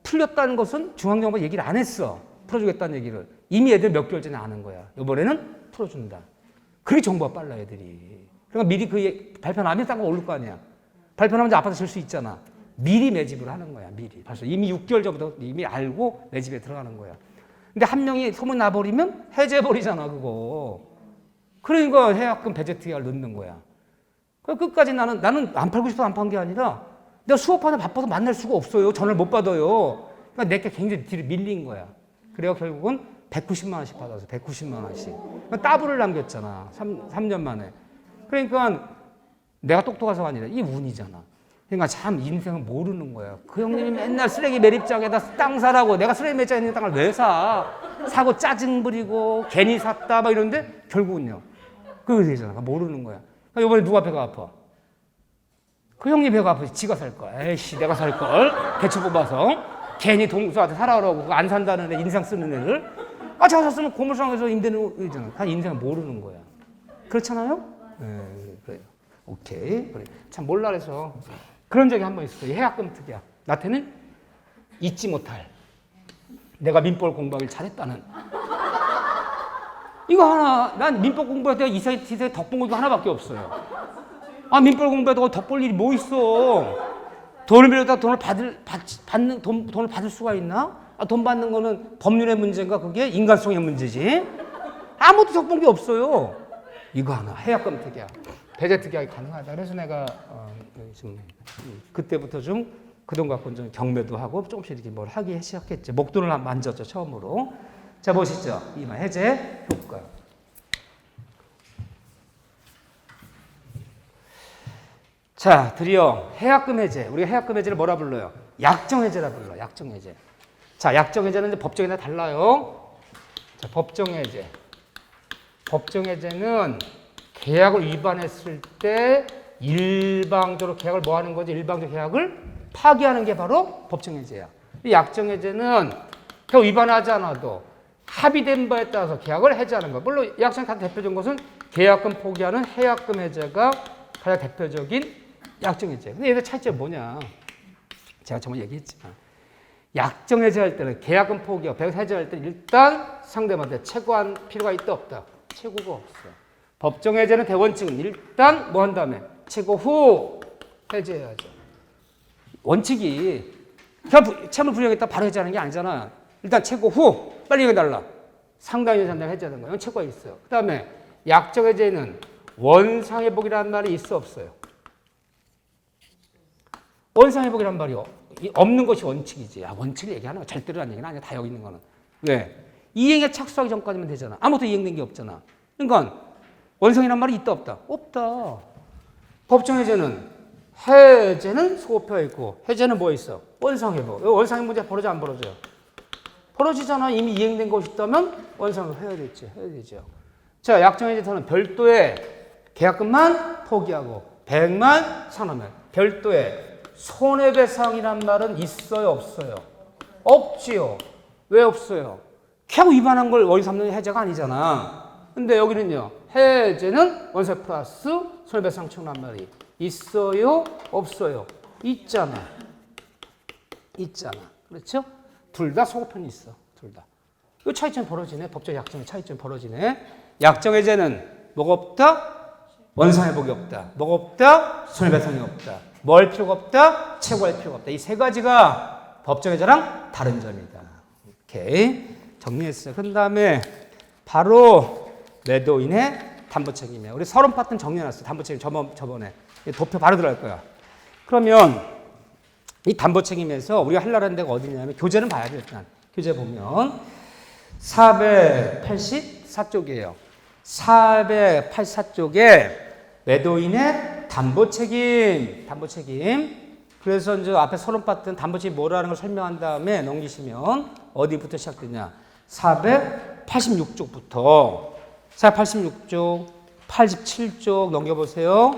풀렸다는 것은 중앙정부가 얘기를 안 했어. 풀어주겠다는 얘기를. 이미 애들 몇 개월 전에 아는 거야. 이번에는 풀어준다. 그게 정보가 빨라 애들이. 그러니까 미리 그 발표 나면 딴 거 오를 거 아니야. 발표나면 이제 아파트 질 수 있잖아. 미리 매집을 하는 거야. 미리. 벌써 이미 6개월 전부터 이미 알고 매집에 들어가는 거야. 근데 한 명이 소문 나버리면 해제해버리잖아 그거. 그러니까 해약금 배제 특약을 넣는 거야. 끝까지 나는 안 팔고 싶어서 안 판 게 아니라 내가 수업하다 바빠서 만날 수가 없어요. 전화를 못 받아요. 그러니까 내게 굉장히 뒤로 밀린 거야. 그래서 결국은 190만 원씩 받아서 190만 원씩. 그러니까 따블을 남겼잖아. 3년 만에. 그러니까 내가 똑똑해서가 아니라 이게 운이잖아. 그러니까 참 인생은 모르는 거야. 그 형님이 맨날 쓰레기 매립장에다 땅 사라고 내가 쓰레기 매립장에 있는 땅을 왜 사? 사고 짜증 부리고 괜히 샀다 막 이러는데 결국은요. 그게 되잖아. 모르는 거야. 그러니까 이번에 누가 배가 아파? 그 형님 배가 아프지. 지가 살 거야. 에이씨 내가 살 걸. 대출 뽑아서 괜히 동수한테 사라고 그거 안 산다는 애 인상 쓰는 애를 제가 샀으면 고물상에서 임대는 이잖아. 다 인생을 모르는 거야. 그렇잖아요? 네, 그래요. 오케이. 그래. 참 몰라 그래서 그런 적이 한 번 있었어요. 해약금 특약. 나한테는 잊지 못할. 내가 민법 공부하길 잘했다는. 이거 하나, 난 민법 공부할 때가 이 세상에 덕본 거 하나밖에 없어요. 민법 공부하다가 덕볼 일이 뭐 있어. 돈을 빌려다 돈을 돈을 받을 수가 있나? 돈 받는 거는 법률의 문제인가 그게 인간성의 문제지. 아무것도 덕본 게 없어요. 이거 하나, 해약금 특약. 배제 특약이 가능하다. 그래서 내가 좀 그때부터 좀 그 돈 갖고 좀 경매도 하고 조금씩 이렇게 뭘 하기 시작했죠. 목돈을 만졌죠 처음으로. 자 보시죠. 이마 해제 효과. 자 드디어 해약금 해제. 우리가 해약금 해제를 뭐라 불러요? 약정 해제라 불러. 약정 해제. 자 약정 해제는 이제 법정에 달라요. 자 법정 해제. 법정 해제는 계약을 위반했을 때 일방적으로 계약을 뭐 하는 거지? 일방적 계약을 파기하는 게 바로 법정해제야. 약정해제는 계약 위반하지 않아도 합의된 바에 따라서 계약을 해제하는 거. 물론 약정의 가장 대표적인 것은 계약금 포기하는 해약금 해제가 가장 대표적인 약정해제. 근데 얘들 차이점이 뭐냐? 제가 저번에 얘기했지만 약정해제할 때는 계약금 포기하고 배역 해제할 때는 일단 상대방한테 최고한 필요가 있다 없다. 최고가 없어. 법정해제는 대원칙은 일단 뭐 한 다음에 최고 후 해제해야죠. 원칙이 그냥 채무 불이행했다 바로 해제하는 게 아니잖아. 일단 최고 후 빨리 해달라. 상당히 잔다면 해제하는 거예요. 최고가 있어요. 그 다음에 약정해제는 원상회복이라는 말이 있어 없어요? 원상회복이라는 말이 없는 것이 원칙이지. 원칙을 얘기하는 거 절대로라는 얘기는 아니야. 다 여기 있는 거는. 왜? 이행에 착수하기 전까지면 되잖아. 아무것도 이행된 게 없잖아. 그러니까 원상이란 말이 있다 없다? 없다. 법정해제는 해제는 소급표가 있고 해제는 뭐 있어? 원상회복. 원상의 문제 벌어져 안 벌어져요? 벌어지잖아. 이미 이행된 것이 있다면 원상을 해야 되죠. 자, 약정해제서는 별도의 계약금만 포기하고 100만 산하면 별도의 손해배상이란 말은 있어요, 없어요? 없지요. 왜 없어요? 계약 위반한 걸 원인 삼는 해제가 아니잖아. 근데 여기는요. 해제는 원세 플러스 손해배상 청구란 말이 있어요? 없어요? 있잖아. 그렇죠? 둘 다 소급편이 있어. 둘 다. 이 차이점이 벌어지네. 법적 약정의 차이점이 벌어지네. 약정해제는 뭐가 없다? 원상회복이 없다. 뭐가 없다? 손해배상이 없다. 뭐 할 필요가 없다? 최고할 필요가 없다. 이 세 가지가 법정해제랑 다른 점이다. 오케이. 정리했어요. 그 다음에 바로 매도인의 담보책임이야. 우리 서론 파트는 정리해놨어. 담보책임 저번에. 도표 바로 들어갈 거야. 그러면 이 담보책임에서 우리가 하려는 데가 어디냐면 교재는 봐야 돼. 일단. 교재 보면 484쪽이에요. 484쪽에 매도인의 담보책임. 그래서 이제 앞에 서론 파트는 담보책임이 뭐라는 걸 설명한 다음에 넘기시면 어디부터 시작되냐. 86쪽부터 86쪽, 87쪽 넘겨보세요.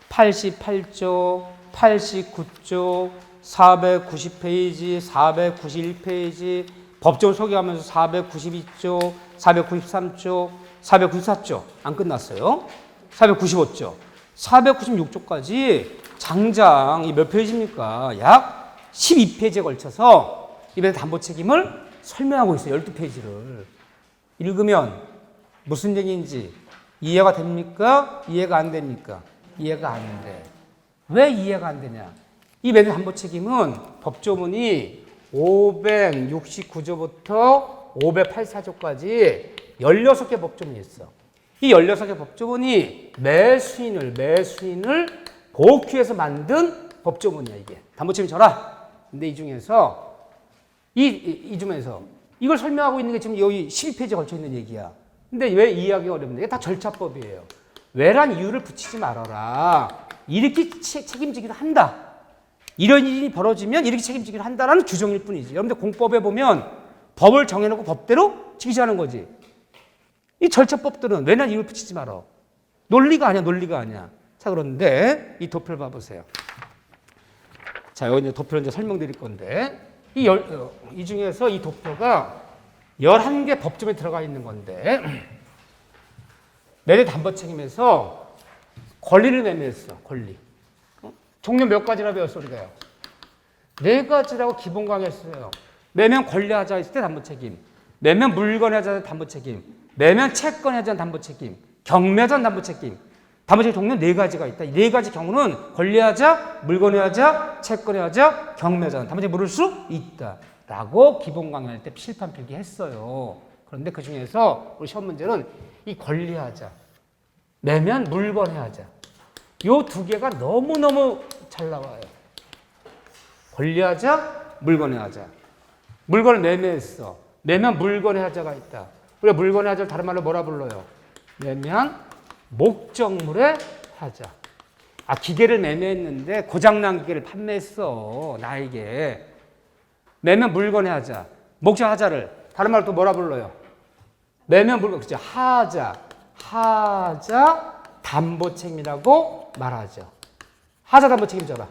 88쪽, 89쪽, 490페이지, 491페이지, 법정을 소개하면서 492쪽, 493쪽, 494쪽 안 끝났어요. 495쪽, 496쪽까지 장장 이 몇 페이지입니까? 약 12페이지에 걸쳐서 이번에 담보 책임을 설명하고 있어요. 12페이지를. 읽으면 무슨 얘기인지 이해가 됩니까? 이해가 안 됩니까? 이해가 안 돼. 왜 이해가 안 되냐? 이 매매 담보 책임은 법조문이 569조부터 584조까지 16개 법조문이 있어. 이 16개 법조문이 매수인을 보호하기 위해서 만든 법조문이야, 이게. 담보 책임 져라. 근데 이 중에서 이 중에서 이걸 설명하고 있는 게 지금 여기 12페이지에 걸쳐 있는 얘기야. 근데 왜 이해하기가 어렵냐? 이게 다 절차법이에요. 왜란 이유를 붙이지 말아라. 이렇게 책임지기를 한다. 이런 일이 벌어지면 이렇게 책임지기를 한다라는 규정일 뿐이지. 여러분들 공법에 보면 법을 정해놓고 법대로 지키자는 거지. 이 절차법들은 왜란 이유를 붙이지 말아. 논리가 아니야. 자, 그런데 이 도표를 봐보세요. 자, 여기 이제 도표를 이제 설명드릴 건데 이 중에서 이 도표가 11개 법조문에 들어가 있는 건데 매매 담보 책임에서 권리를 매매했어. 권리. 종류 몇 가지라 배웠어, 우리가요? 4가지라고 기본 강의했어요. 매매는 권리하자 했을 때 담보 책임, 매매는 물건하자 담보 책임, 매매는 채권하자 담보 책임, 경매하자 담보 책임. 담보 책임 종류는 4가지가 있다. 이 4가지 경우는 권리하자, 물건하자, 채권하자, 경매하자 담보 책임 물을 수 있다. 라고 기본 강의할 때 실판 필기했어요. 그런데 그 중에서 우리 시험 문제는 이 권리하자, 매매는 물건하자. 요 2개가 너무너무 잘 나와요. 권리하자, 물건의 하자. 물건을 매매했어. 매매한 물건의 하자가 있다. 우리가 물건의 하자를 다른 말로 뭐라 불러요? 매매한 목적물의 하자. 아, 기계를 매매했는데 고장난 기계를 판매했어. 나에게. 매매한 물건의 하자. 목적 하자를 다른 말로 또 뭐라 불러요? 매매한 물건, 그렇죠. 하자 담보 책임이라고 말하죠. 하자 담보 책임져라.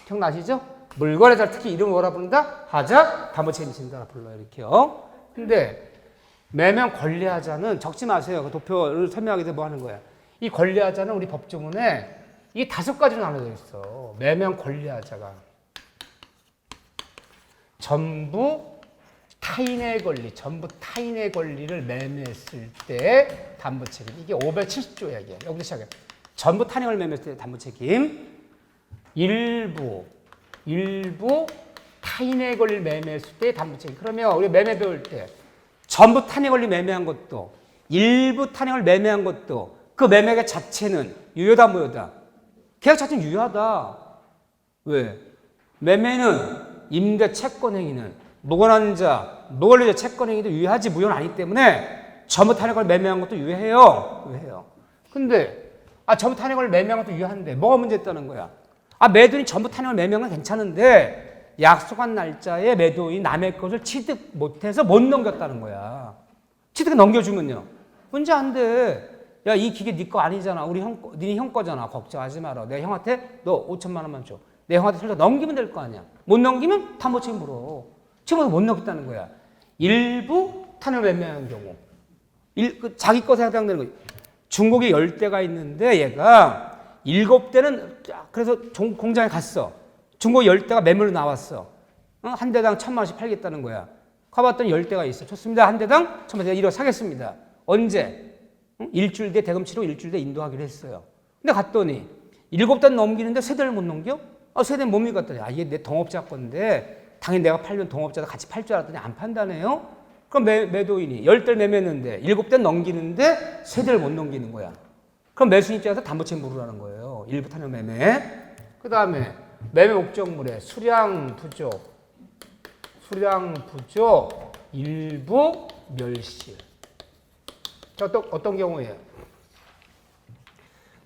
기억나시죠? 물건의 자 특히 이름을 뭐라 부른다? 하자 담보 책임진다라 불러요. 이렇게요. 근데 매매한 권리하자는 적지 마세요. 그 도표를 설명하기 전에 뭐 하는 거야? 이 권리하자는 우리 법조문에 이게 5가지로 나눠져 있어. 매매한 권리하자가 전부 타인의 권리를 매매했을 때 담보 책임. 이게 570조야, 이게. 여기서 시작해. 전부 타인의 권리를 매매했을 때 담보 책임. 일부 타인의 권리를 매매했을 때 담보 책임. 그러면 우리 매매 배울 때 전부 타인의 권리 매매한 것도 일부 타인의 권리 매매한 것도 그 매매 자체는 유효다, 무효다? 계약 자체는 유효하다. 왜? 매매는 임대 채권 행위는 무관한 자, 무권리자 채권 행위도 유효하지 무효는 아니기 때문에 전부 타인의 걸 매매한 것도 유효해요. 근데 전부 타인의 걸 매매한 것도 유효한데 뭐가 문제였다는 거야? 매도인이 전부 타인의 걸 매매한 건 괜찮은데 약속한 날짜에 매도인이 남의 것을 취득 못해서 못 넘겼다는 거야. 취득 넘겨주면요. 문제 안 돼. 야, 이 기계 네 거 아니잖아. 니네 형 거잖아. 걱정하지 마라. 내가 형한테 너 5천만 원만 줘. 내 형한테 설정 넘기면 될 거 아니야. 못 넘기면 담보 책임 물어. 책임을 못 넘겼다는 거야. 일부 탄을 매매한 경우. 자기 것에 해당되는 거지. 중국에 10대가 있는데 얘가 7대는 그래서 공장에 갔어. 중국 10대가 매물로 나왔어. 한 대당 1,000만 원씩 팔겠다는 거야. 가봤더니 10대가 있어. 좋습니다. 한 대당 1,000만 원. 내가 1억 사겠습니다. 언제? 일주일 뒤에 대금 치르고 일주일 뒤에 인도하기로 했어요. 근데 갔더니 7대는 넘기는데 3대를 못 넘겨? 3대는 못 믿었더니 이게 내 동업자 건데 당연히 내가 팔면 동업자도 같이 팔 줄 알았더니 안 판다네요. 그럼 매도인이 10대를 매매했는데 7대는 넘기는데 3대를 못 넘기는 거야. 그럼 매수인 입장에서 담보 책임 물으라는 거예요. 일부 탄력 매매. 그 다음에 매매 목적물의 수량 부족, 일부 멸실. 자, 어떤 경우에요?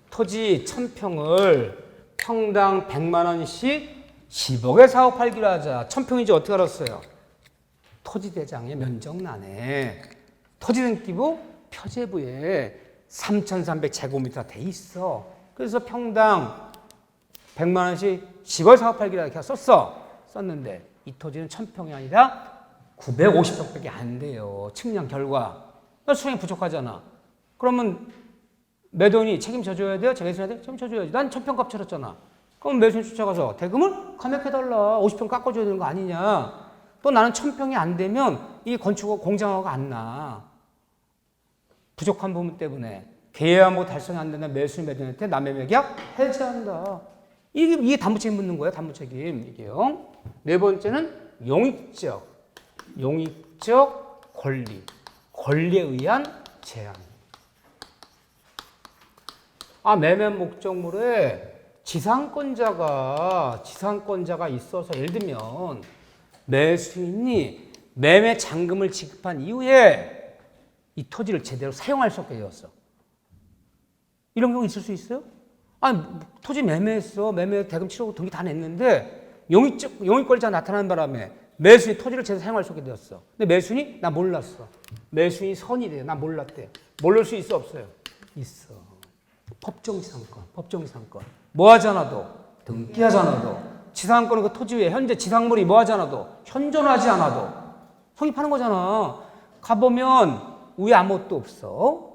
토지 1,000평을 평당 100만 원씩 10억에 사업하기로 하자. 1,000평이지 어떻게 알았어요? 토지대장의 면적란에 토지 등기부 표제부에 3,300제곱미터 돼 있어. 그래서 평당 100만 원씩 10월 사업팔기라 이렇게 썼는데 이 토지는 1,000평이 아니라 950평밖에 안 돼요. 측량 결과. 수량이 부족하잖아. 그러면 매도인이 책임져 줘야 돼요? 매수인한테 책임져 줘야지. 난 1,000평 값 치렀잖아. 그럼 매수인 쫓아가서 대금을 감액해달라. 50평 깎아줘야 되는 거 아니냐. 또 나는 1,000평이 안 되면 이 건축 공장화가 안 나. 부족한 부분 때문에 계약뭐 달성이 안 된다. 매수인 매도인한테 남의 매각 해제한다. 이게 담보책임 묻는 거예요. 담보책임. 이게요. 네 번째는 용익적 권리에 의한 제한. 매매 목적물에 지상권자가 있어서 예를 들면 매수인이 매매 잔금을 지급한 이후에 이 토지를 제대로 사용할 수 없게 되었어. 이런 경우 있을 수 있어요? 토지 매매했어. 매매 대금 치르고 등기 다 냈는데 용익권자 나타나는 바람에 매수인이 토지를 제대로 사용할 수 없게 되었어. 근데 매수인이 나 몰랐어. 매수인이 선이래요. 나 몰랐대. 모를 수 있어 없어요? 있어. 법정지상권. 뭐 하지 않아도 등기하지 않아도 지상권은 그 토지 위에 현재 지상물이 뭐 하지 않아도 현존하지 않아도 성립하는 거잖아. 가보면 위에 아무것도 없어.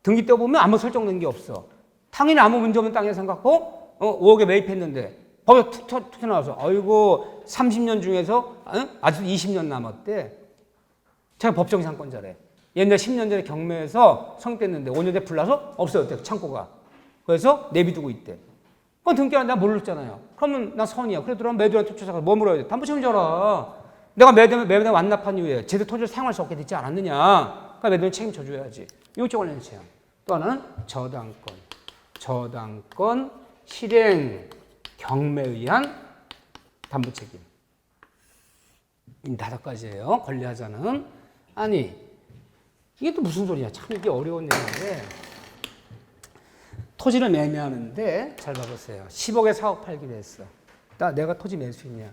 등기 때 보면 아무 설정된 게 없어. 당연히 아무 문제 없는 땅에 생각하고 5억에 매입했는데 법에 툭 나와서 아이고 30년 중에서 아직 20년 남았대. 제가 법정지상권자래. 옛날 10년 전에 경매에서 성립됐는데 5년 뒤에 불나서 없어졌대. 창고가. 그래서 내비두고 있대. 그건 등기하는데 나 모르잖아요. 그러면 나 선이야. 그러더라면 매도인한테 쫓아가서 뭐 물어야 돼? 담보책임 져라. 내가 매도인 완납한 이후에 제대로 토지를 사용할 수 없게 되지 않았느냐. 그러니까 매도인 책임져 줘야지. 이쪽 관련된 제한. 또 하나는 저당권 실행 경매에 의한 담보책임. 이 5가지예요. 권리하자는. 이게 또 무슨 소리야. 참 이게 어려운 얘기인데 토지를 매매하는데 잘 봐보세요. 10억에 4억 팔기로 했어. 내가 토지 매수인이야.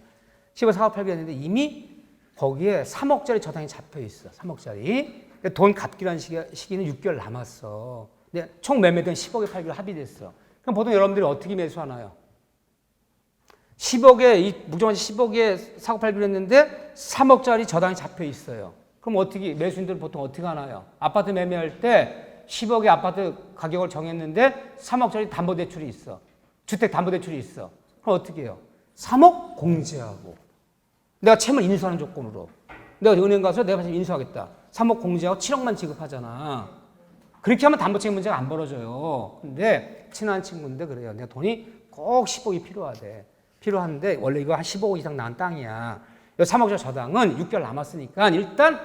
10억 4억 팔기로 했는데 이미 거기에 3억짜리 저당이 잡혀 있어. 3억짜리. 돈 갚기로 시기는 6개월 남았어. 근데 총 매매된 10억에 팔기로 합의됐어. 그럼 보통 여러분들이 어떻게 매수하나요? 10억에, 묵정한 10억에 사고 팔기로 했는데 3억짜리 저당이 잡혀 있어요. 그럼 매수인들은 보통 어떻게 하나요? 아파트 매매할 때 10억의 아파트 가격을 정했는데 3억짜리 담보대출이 있어. 주택담보대출이 있어. 그럼 어떻게 해요? 3억 공제하고. 내가 채무를 인수하는 조건으로. 내가 은행 가서 내가 인수하겠다. 3억 공제하고 7억만 지급하잖아. 그렇게 하면 담보책임 문제가 안 벌어져요. 근데 친한 친구인데 그래요. 내가 돈이 꼭 10억이 필요한데 원래 이거 한 15억 이상 나온 땅이야. 이 3억짜리 저당은 6개월 남았으니까 일단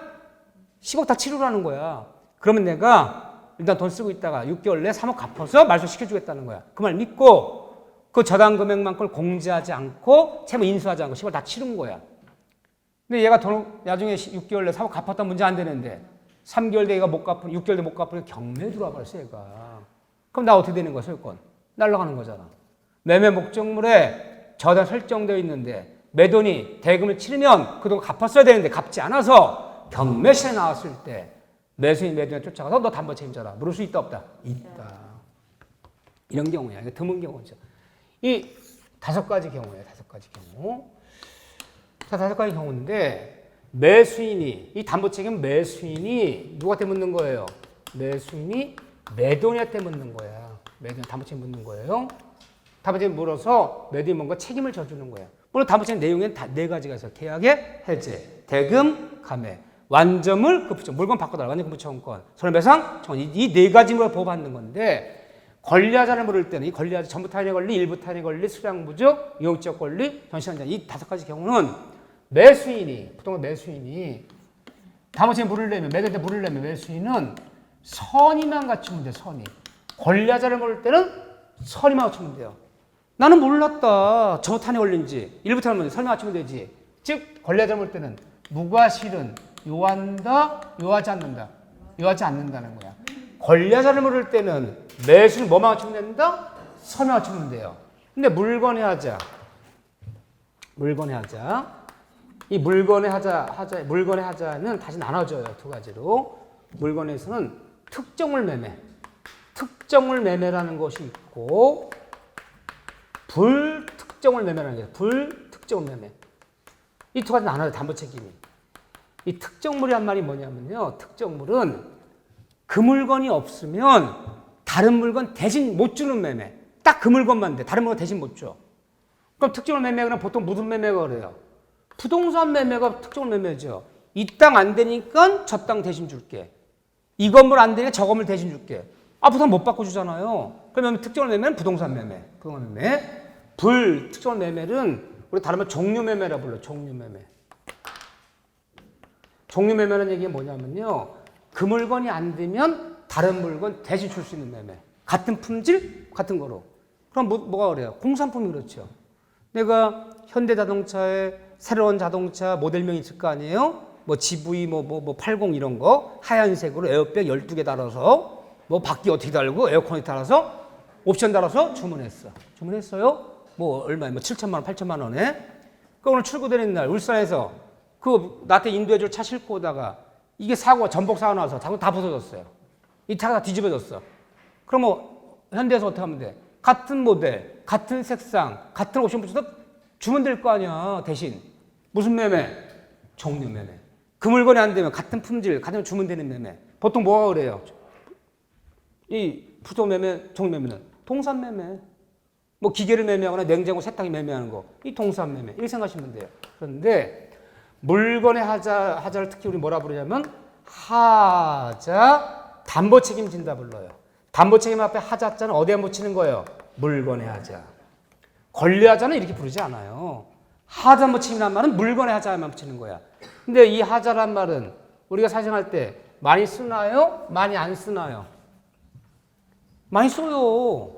10억 다 치르라는 거야. 그러면 내가 일단 돈 쓰고 있다가 6개월 내에 3억 갚아서 말소시켜주겠다는 거야. 그 말 믿고 그 저당 금액만큼을 공제하지 않고 채무 인수하지 않고 10억 다 치른 거야. 근데 얘가 돈 나중에 6개월 내에 3억 갚았다 문제 안 되는데 3개월 뒤에 얘가 못 갚으면 6개월 뒤에 못 갚으면 경매 들어와 버렸어 얘가. 그럼 나 어떻게 되는 거야 소유권? 날라가는 거잖아. 매매 목적물에 저당 설정되어 있는데 매도인이 대금을 치르면 그동안 갚았어야 되는데 갚지 않아서 경매시에 나왔을 때 매수인 매도인을 쫓아가서 너 담보 책임져라. 물을 수 있다 없다? 있다. 이런 경우야. 이게 드문 경우죠. 이 5가지 경우예요. 5가지 경우. 자, 5가지 경우인데 이 담보 책임 매수인이 누구한테 묻는 거예요? 매수인이 매도인한테 묻는 거야. 매도인 담보 책임 묻는 거예요. 담보 책임 물어서 매도인이 뭔가 책임을 져주는 거야. 물론 담보 책임 내용에는 다 4가지가 있어요. 계약의 해제, 대금, 감액. 완전물, 급부채, 물건 바꿔달라. 완전 급부채권권, 손해배상, 이 4가지로 보호받는 건데 권리하자를 물을 때는 이 권리하자 전부 타인의 권리, 일부 타인의 권리, 수량부족, 용익적 권리, 전시한자 이 5가지 경우는 보통 매수인이 담보채 물으려면 매도인한테 물으려면 매수인은 선의만 갖추면 돼. 선의. 권리하자를 물을 때는 선의만 갖추면 돼요. 나는 몰랐다. 전부 타인의 권리인지 일부 타인의 권리 선의 맞추면 되지. 즉 권리하자를 물을 때는 무과실은 요한다, 요하지 않는다. 요하지 않는다는 거야. 권리하자를 물을 때는 매수는 뭐만 맞추면 된다? 선을 맞추면 돼요. 근데 물건의 하자. 이 물건의 하자는 다시 나눠져요. 2가지로. 물건에서는 특정물 매매, 특정물 매매라는 것이 있고 불특정물 매매라는 게 불특정물 매매. 이 두 가지 나눠요. 담보 책임이. 이 특정물이란 말이 뭐냐면요. 특정물은 그 물건이 없으면 다른 물건 대신 못 주는 매매. 딱 그 물건만 돼. 다른 물건 대신 못 줘. 그럼 특정물 매매가 보통 무슨 매매가 그래요? 부동산 매매가 특정물 매매죠. 이 땅 안 되니까 저 땅 대신 줄게. 이 건물 안 되니까 저 건물 대신 줄게. 아, 부동산 못 바꿔주잖아요. 그러면 특정물 매매는 부동산 매매. 부동산 매매. 불특정물 매매는 우리 다른 말 종류 매매라 불러요. 종류 매매. 종류 매매라는 얘기가 뭐냐면요. 그 물건이 안 되면 다른 물건 대신 줄 수 있는 매매. 같은 품질, 같은 거로. 그럼 뭐가 그래요? 공산품이 그렇죠. 내가 현대자동차에 새로운 자동차 모델명이 있을 거 아니에요? 뭐 GV, 80 이런 거 하얀색으로 에어백 12개 달아서 뭐 바퀴 어떻게 달고 에어컨이 달아서 옵션 달아서 주문했어. 주문했어요? 뭐 얼마에? 뭐 7천만 원, 8천만 원에? 그 오늘 출고되는 날 울산에서 그 나한테 인도해줄 차 싣고 오다가 이게 사고가 전복 사고 나서 자꾸 다 부서졌어요. 이 차가 다 뒤집어졌어. 그럼 뭐 현대에서 어떻게 하면 돼? 같은 모델, 같은 색상, 같은 옵션 붙여서 주면 될 거 아니야. 대신 무슨 매매? 종류 매매. 그 물건이 안 되면 같은 품질, 같은 주면 되는 매매. 보통 뭐가 그래요? 이 부도 매매, 종류 매매는 동산 매매. 뭐 기계를 매매하거나 냉장고, 세탁기 매매하는 거. 이 동산 매매. 이렇게 생각하시면 돼요. 그런데 물건의 하자를 특히 우리 뭐라 부르냐면 하자 담보 책임진다 불러요. 담보 책임 앞에 하자자는 어디에 붙이는 거예요? 물건의 하자. 권리하자는 이렇게 부르지 않아요. 하자 담보 책임이란 말은 물건의 하자만 붙이는 거야. 근데 이 하자란 말은 우리가 사용할 때 많이 쓰나요? 많이 안 쓰나요? 많이 써요.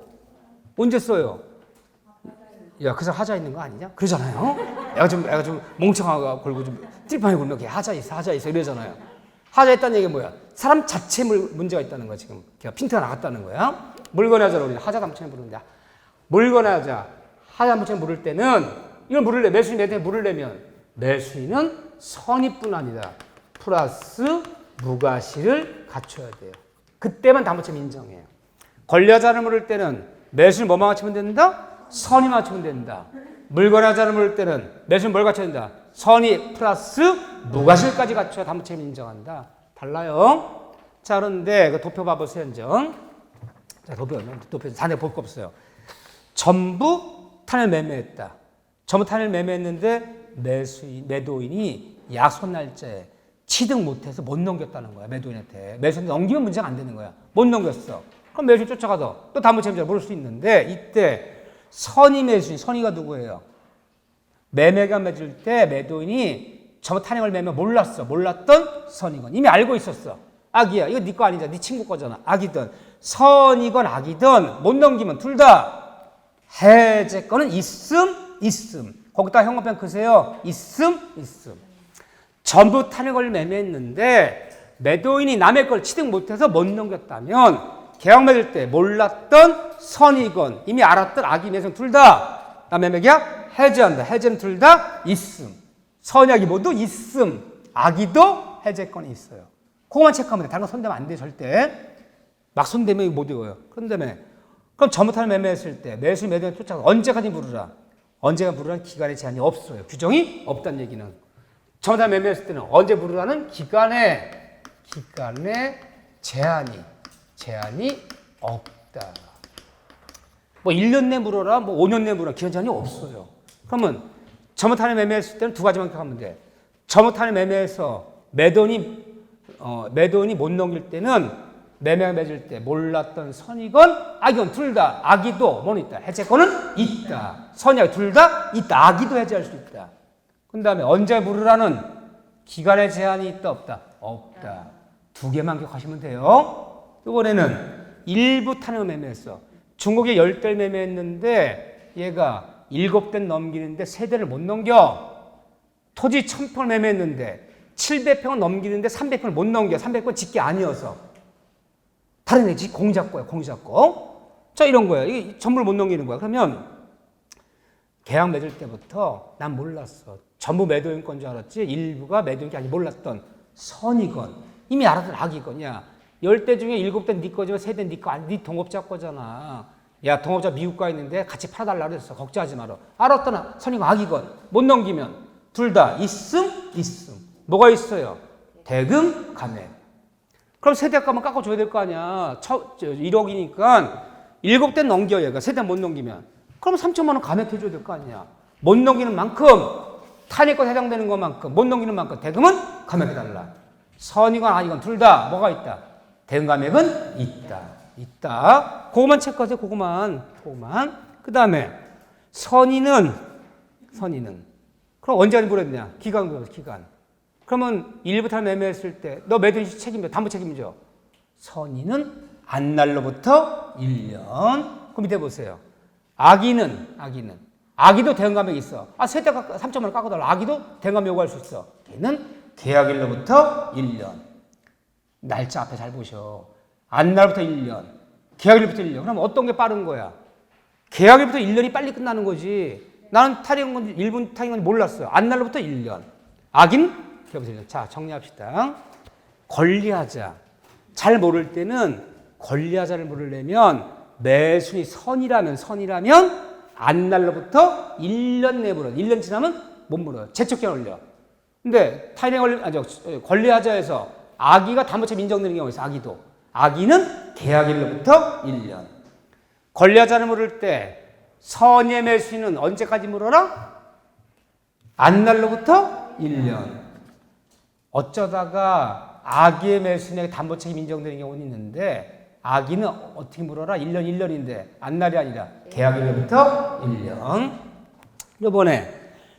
언제 써요? 야, 그래서 하자 있는 거 아니냐? 그러잖아요. 애가 좀 멍청하고 걸고 좀 띠판에 굴면 이렇게 하자 있어 이러잖아요. 하자 있다는 얘기가 뭐야? 사람 자체에 문제가 있다는 거야. 지금 걔가 핀트가 나갔다는 거야. 물건의 하자로 우리는 하자 담보책임 부르는데 물건의 하자 담보책임 물을 때는 이걸 물을래 매수인 매도인에 물으려면 매수인은 선입뿐 아니라 플러스 무과실을 갖춰야 돼요. 그때만 담보책임 인정해요. 권리하자를 물을 때는 매수인 뭐만 갖추면 된다? 선이 맞추면 된다. 물건의 하자를 물을 때는 매수인 뭘 갖춰야 된다? 선이 플러스 무과실까지 갖춰야 담보책임 인정한다. 달라요. 자, 그런데 그 도표 봐보세요. 현정. 자, 도표 자네 볼 거 없어요. 전부 탄을 매매했다. 전부 탄을 매매했는데 매도인이 약속 날짜에 취득 못해서 못 넘겼다는 거야. 매도인한테. 매수인한테 넘기면 문제가 안 되는 거야. 못 넘겼어. 그럼 매수인 쫓아가서 또 담보책임자를 물을 수 있는데 이때 선의 매수인, 선의가 누구예요? 매매가 맺을 때 매도인이 전부 탄핵을 매면 몰랐던 선이건 이미 알고 있었어. 악이야. 이거 네 거 아니잖아. 네 친구 거잖아. 악이든 선이건 악이든 못 넘기면 둘 다 해제권은 있음. 거기다 형광펜 크세요. 있음. 전부 탄핵을 매매했는데 매도인이 남의 걸 취득 못해서 못 넘겼다면 계약 맺을 때 몰랐던 선이건 이미 알았던 악이 매수인 둘 다 매매 계약 해제한다. 해제는 둘 다 있음. 선약이 모두 있음. 악이도 해제권이 있어요. 그거만 체크하면 돼. 다른 거 손대면 안 돼. 절대. 막 손대면 못 이겨요. 그런다음에 그럼 전부탄을 매매했을 때 매수인 매도인 쫓아가 언제까지 물으라? 언제가 물으라는 기간의 제한이 없어요. 규정이 없다는 얘기는. 전부탄을 매매했을 때는 언제 물으라는 기간의 제한이 없다. 뭐 1년 내 물어라, 뭐 5년 내 물어라, 기간 제한이 없어요. 그러면 전부탄을 매매했을 때는 두 가지만 기억하면 돼. 전부탄을 매매해서 매도인이 못 넘길 때는 매매가 맺을 때 몰랐던 선이건 악이건 둘 다 악이도 뭐는 있다. 해제권은 있다. 선이 악이 둘 다 있다. 악이도 해제할 수 있다. 그 다음에 언제 물으라는 기간의 제한이 있다 없다? 없다. 두 개만 기억하시면 돼요. 이번에는 일부 탄핵을 매매했어. 중국에 10대를 매매했는데 얘가 7대 넘기는데 3대를 못 넘겨. 토지 1000평을 매매했는데 700평을 넘기는데 300평을 못 넘겨. 300평 짓기 아니어서. 다른 애지 공작거야. 자, 이런 거야. 이게 전부를 못 넘기는 거야. 그러면 계약 맺을 때부터 난 몰랐어. 전부 매도인 건 줄 알았지 일부가 매도인 게 아니 몰랐던 선이건 이미 알았던 악이거냐. 10대 중에 7대 네 거지만 3대 네 거, 네 동업자 거잖아. 야, 동업자 미국 가 있는데 같이 팔아달라 그랬어. 걱정하지 마라. 알았더나 선이건 악이건 못 넘기면 둘 다 있음. 뭐가 있어요? 대금, 감액. 그럼 세대값만 깎아줘야 될 거 아니야. 1억이니까 7대 넘겨 얘가. 세대 못 넘기면. 그럼 3천만 원 감액해줘야 될 거 아니야. 못 넘기는 만큼 탄핵권 해당되는 것만큼 못 넘기는 만큼 대금은 감액해달라. 선이건 아니건 둘 다 뭐가 있다? 대금 감액은 있다. 그거만 체크하세요. 그거만. 그 다음에 선의는 그럼 언제까지 물었냐? 기간 물었어. 기간. 그러면 일부터 매매했을 때 너 매도인시 책임져, 담보 책임져. 선의는 안날로부터 1년. 그 밑에 보세요. 악의도 대금 감액이 있어. 세대가 3천만 원 깎아달라. 악의도 대금 감액 요구할 수 있어. 걔는 계약일로부터 1년. 날짜 앞에 잘 보셔. 안날부터 1년. 계약일부터 1년. 그럼 어떤 게 빠른 거야? 계약일부터 1년이 빨리 끝나는 거지. 나는 탈의한 건지 1분 탈의한 건지 몰랐어요. 안날로부터 1년. 악인? 계약일부터 1년. 자, 정리합시다. 권리하자. 잘 모를 때는 권리하자를 모르려면 매순이 선이라면 안날로부터 1년 내에 물어요. 1년 지나면 못 물어요. 제척기간 올려. 근데 권리하자에서 악의가 담보채 인정되는 경우가 있어요. 악의는 계약일로부터 1년. 권리하자를 물을 때 선의 매수인은 언제까지 물어라? 안날로부터 1년. 어쩌다가 악의의 매수인에게 담보책임 인정되는 경우는 있는데 악의는 어떻게 물어라? 1년인데 안날이 아니라 계약일로부터 1년. 이번에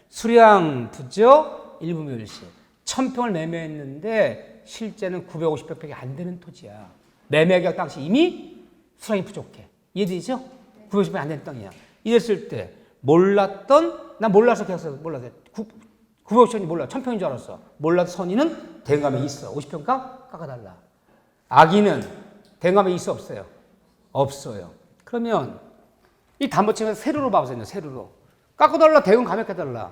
수량 부족 일부 멸시 1000평을 매매했는데 실제는 950평밖에 안 되는 토지야. 매매계약 당시 이미 수량이 부족해. 이해되죠? 950평이 안 되는 땅이야. 이랬을 때 난 몰라서 계약서 몰라서 950평이 몰라. 1000평인 줄 알았어. 몰라도 선의는 대금감액이 있어. 50평 깎아달라. 악의는 대금감액이 있어 없어요? 없어요. 그러면 이 담보책임에서 세로로 봐보세요. 세로로. 깎아달라. 대금 감액해달라.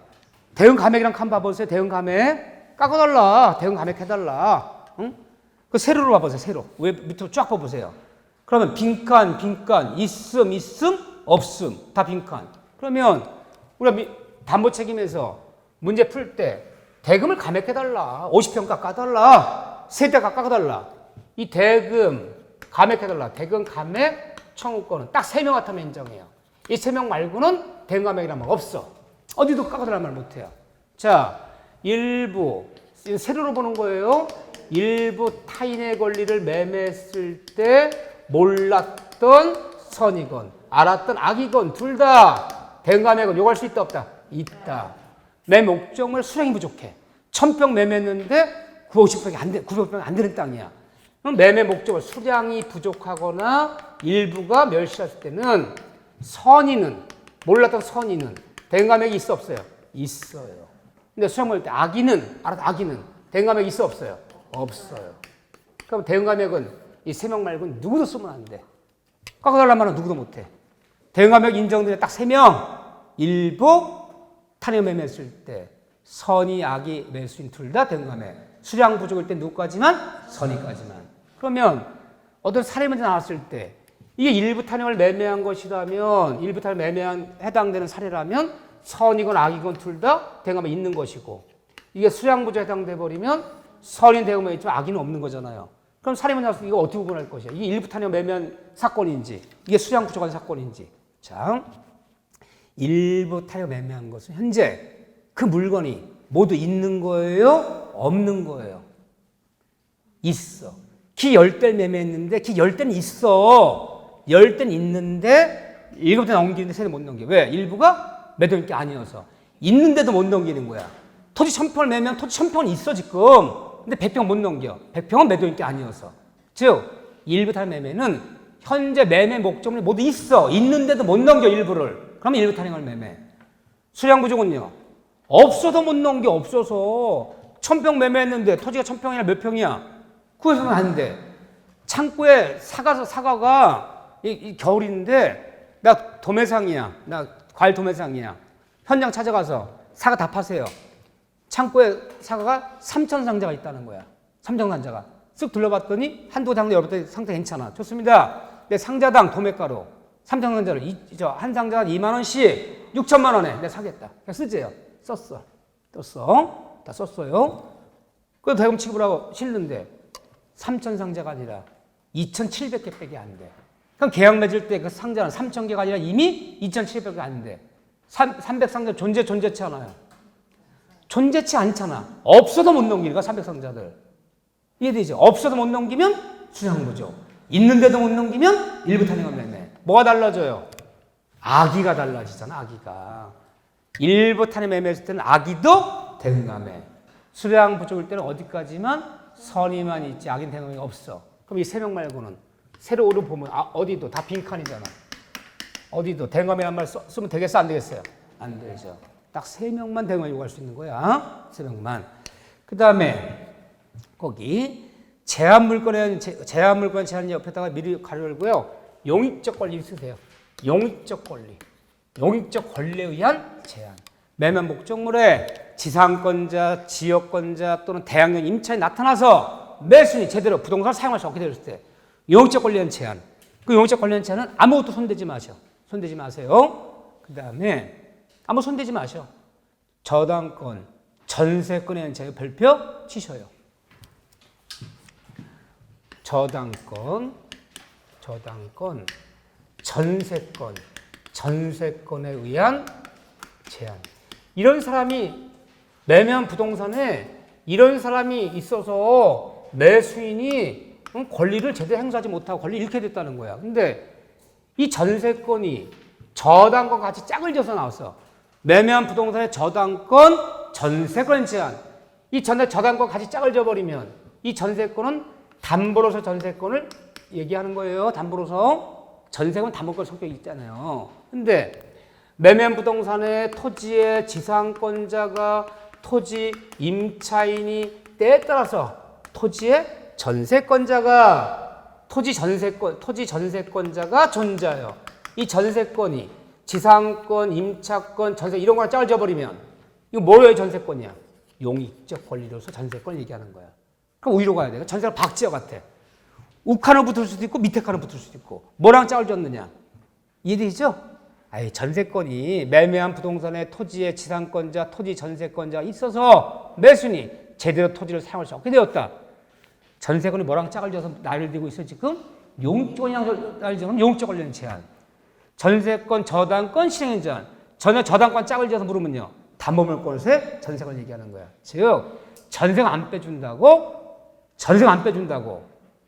대금 감액이랑 칸 봐보세요. 대금 감액. 깎아달라. 대금 감액해달라. 응? 그 세로로 봐보세요. 세로. 왜 밑으로 쫙 봐보세요. 그러면 빈칸. 있음, 없음. 다 빈칸. 그러면 우리가 담보책임에서 문제 풀 때 대금을 감액해달라. 50평 깎아달라. 세대 깎아달라. 이 대금 감액해달라. 대금 감액 청구권은 딱 3명 같으면 인정해요. 이 3명 말고는 대금 감액이란 말 없어. 어디도 깎아달라는 말 못해요. 자, 일부 세로로 보는 거예요. 일부 타인의 권리를 매매했을 때 몰랐던 선이건 알았던 악이건 둘 다 대금 감액은 요구할 수 있다 없다? 있다. 내 목적물 수량이 부족해. 1000평 매매했는데 950평이 안 되는 땅이야. 그럼 매매 목적물 수량이 부족하거나 일부가 멸시했을 때는 몰랐던 선의는 대금 감액이 있어 없어요? 있어요. 근데 수량 모을 때 악의는 대금 감액이 있어 없어요? 없어요. 그럼 대금 감액은 이 3명 말고는 누구도 쓰면 안 돼. 깎아달라는 말은 누구도 못 해. 대금 감액 인정되는 딱 3명. 일부 탄핵 매매했을 때 선의, 악의, 매수인 둘 다 대금 감액. 수량 부족일 때 누구까지만? 선의까지만. 그러면 어떤 사례 문제 나왔을 때 이게 일부 탄핵을 매매한 것이라면 일부 탄핵 매매한 해당되는 사례라면 선이건 악이건 둘 다 대금 감액 있는 것이고 이게 수량 부족에 해당돼 버리면 선인 대금 감액 있지만 악의는 없는 거잖아요. 그럼 사례 문제 나왔을 때 이거 어떻게 구분할 것이야? 이게 일부 탄핵 매매한 사건인지 이게 수량 부족한 사건인지. 자, 일부 탄핵 매매한 것은 현재 그 물건이 모두 있는 거예요? 없는 거예요? 있어. 기 10대를 매매했는데 기 10대는 있어. 10대는 있는데 7대 넘기는데 3대 못 넘겨. 왜? 일부가 매도할 게 아니어서. 있는데도 못 넘기는 거야. 토지 1000평을 매매하면 토지 1000평은 있어 지금. 근데 100평 못 넘겨. 100평은 매도할 게 아니어서. 즉 일부 탄핵 매매는 현재 매매 목적물이 모두 있어. 있는데도 못 넘겨 일부를. 그러면 일부 탄핵을 매매. 수량 부족은요? 없어서 못 넘겨. 없어서 1000평 매매했는데 토지가 1000평이나 몇 평이야? 구해서는 안 돼. 창고에 사과가 이 겨울인데 나 도매상이야. 나 과일 도매상이야. 현장 찾아가서 사과 다 파세요. 창고에 사과가 3000상자가 있다는 거야. 3정 상자가. 쓱 둘러봤더니 한두 상자 열었더니 상태 괜찮아. 좋습니다. 내 상자당 도매가로 삼성전자를 한 상자 2만 원씩 6천만 원에 내가 사겠다. 그냥 쓰재요. 썼어. 떴어. 다 썼어요. 그래도 대금 지급을 싫는데 3천 상자가 아니라 2,700개밖에 안 돼. 그럼 계약 맺을 때 그 상자는 3,000개가 아니라 이미 2,700개 안 돼. 300상자 존재치 않아요. 존재치 않잖아. 없어도 못 넘기니까 300상자들. 이해되죠? 없어도 못 넘기면 수량부죠. 있는데도 못 넘기면 일부 탄핵은 매매. 뭐가 달라져요? 악의가 달라지잖아. 악의가. 일부 탄핵 매매했을 때는 악의도 대응감해. 수량 부족일 때는 어디까지만 선의만 있지 악인 대응이 없어. 그럼 이 세 명 말고는 세로 오르 보면 어디도 다 빈칸이잖아. 어디도 대응감이란 말 쓰면 되겠어 안 되겠어요? 안 되죠. 딱 세 명만 대응을 요구할 수 있는 거야. 세 명만. 그 다음에 거기 제한 물건 제한 옆에다가 미리 가로 열고요. 용익적 권리 쓰세요. 용익적 권리. 용익적 권리에 의한 제한. 매매 목적물에 지상권자, 지역권자 또는 대항력 임차인이 나타나서 매수인이 제대로 부동산을 사용할 수 없게 되었을 때 용익적 권리에 의한 제한. 그 용익적 권리에 의한 제한은 아무것도 손대지 마셔. 손대지 마세요. 그 다음에 아무 손대지 마셔. 저당권, 전세권에 의한 제한 별표 치셔요. 저당권, 전세권에 의한 제한. 이런 사람이 매매한 부동산에 이런 사람이 있어서 매수인이 권리를 제대로 행사하지 못하고 권리를 잃게 됐다는 거야. 근데 이 전세권이 저당권 같이 짝을 져서 나왔어. 매매한 부동산의 저당권, 전세권 제한. 이 저당권 같이 짝을 져버리면 이 전세권은 담보로서 전세권을 얘기하는 거예요. 담보로서. 전세권 담보권 성격이 있잖아요. 근데 매매한 부동산의 토지의 지상권자가 토지 임차인이 때에 따라서 토지의 전세권자가 토지 전세권자가 존재해요. 이 전세권이 지상권, 임차권, 전세 이런 거랑 짝을 져버리면 이거 뭐예요? 전세권이야. 용익적 권리로서 전세권을 얘기하는 거야. 그럼 우위로 가야 돼요. 전세가 박지와 같아. 우칸을 붙을 수도 있고 밑에 칸을 붙을 수도 있고 뭐랑 짝을 졌느냐. 이해되죠? 전세권이 매매한 부동산의 토지의 지상권자, 토지 전세권자가 있어서 매수인이 제대로 토지를 사용할 수 없게 되었다. 전세권이 뭐랑 짝을 져서 날을 들고 있어 지금? 용적권이랑 날을 지금 용적 관련 제한. 전세권, 저당권, 실행인 제한. 전혀 저당권 짝을 져서 물으면요. 담보물권에서의 전세권 얘기하는 거야. 즉 전세가 안 빼준다고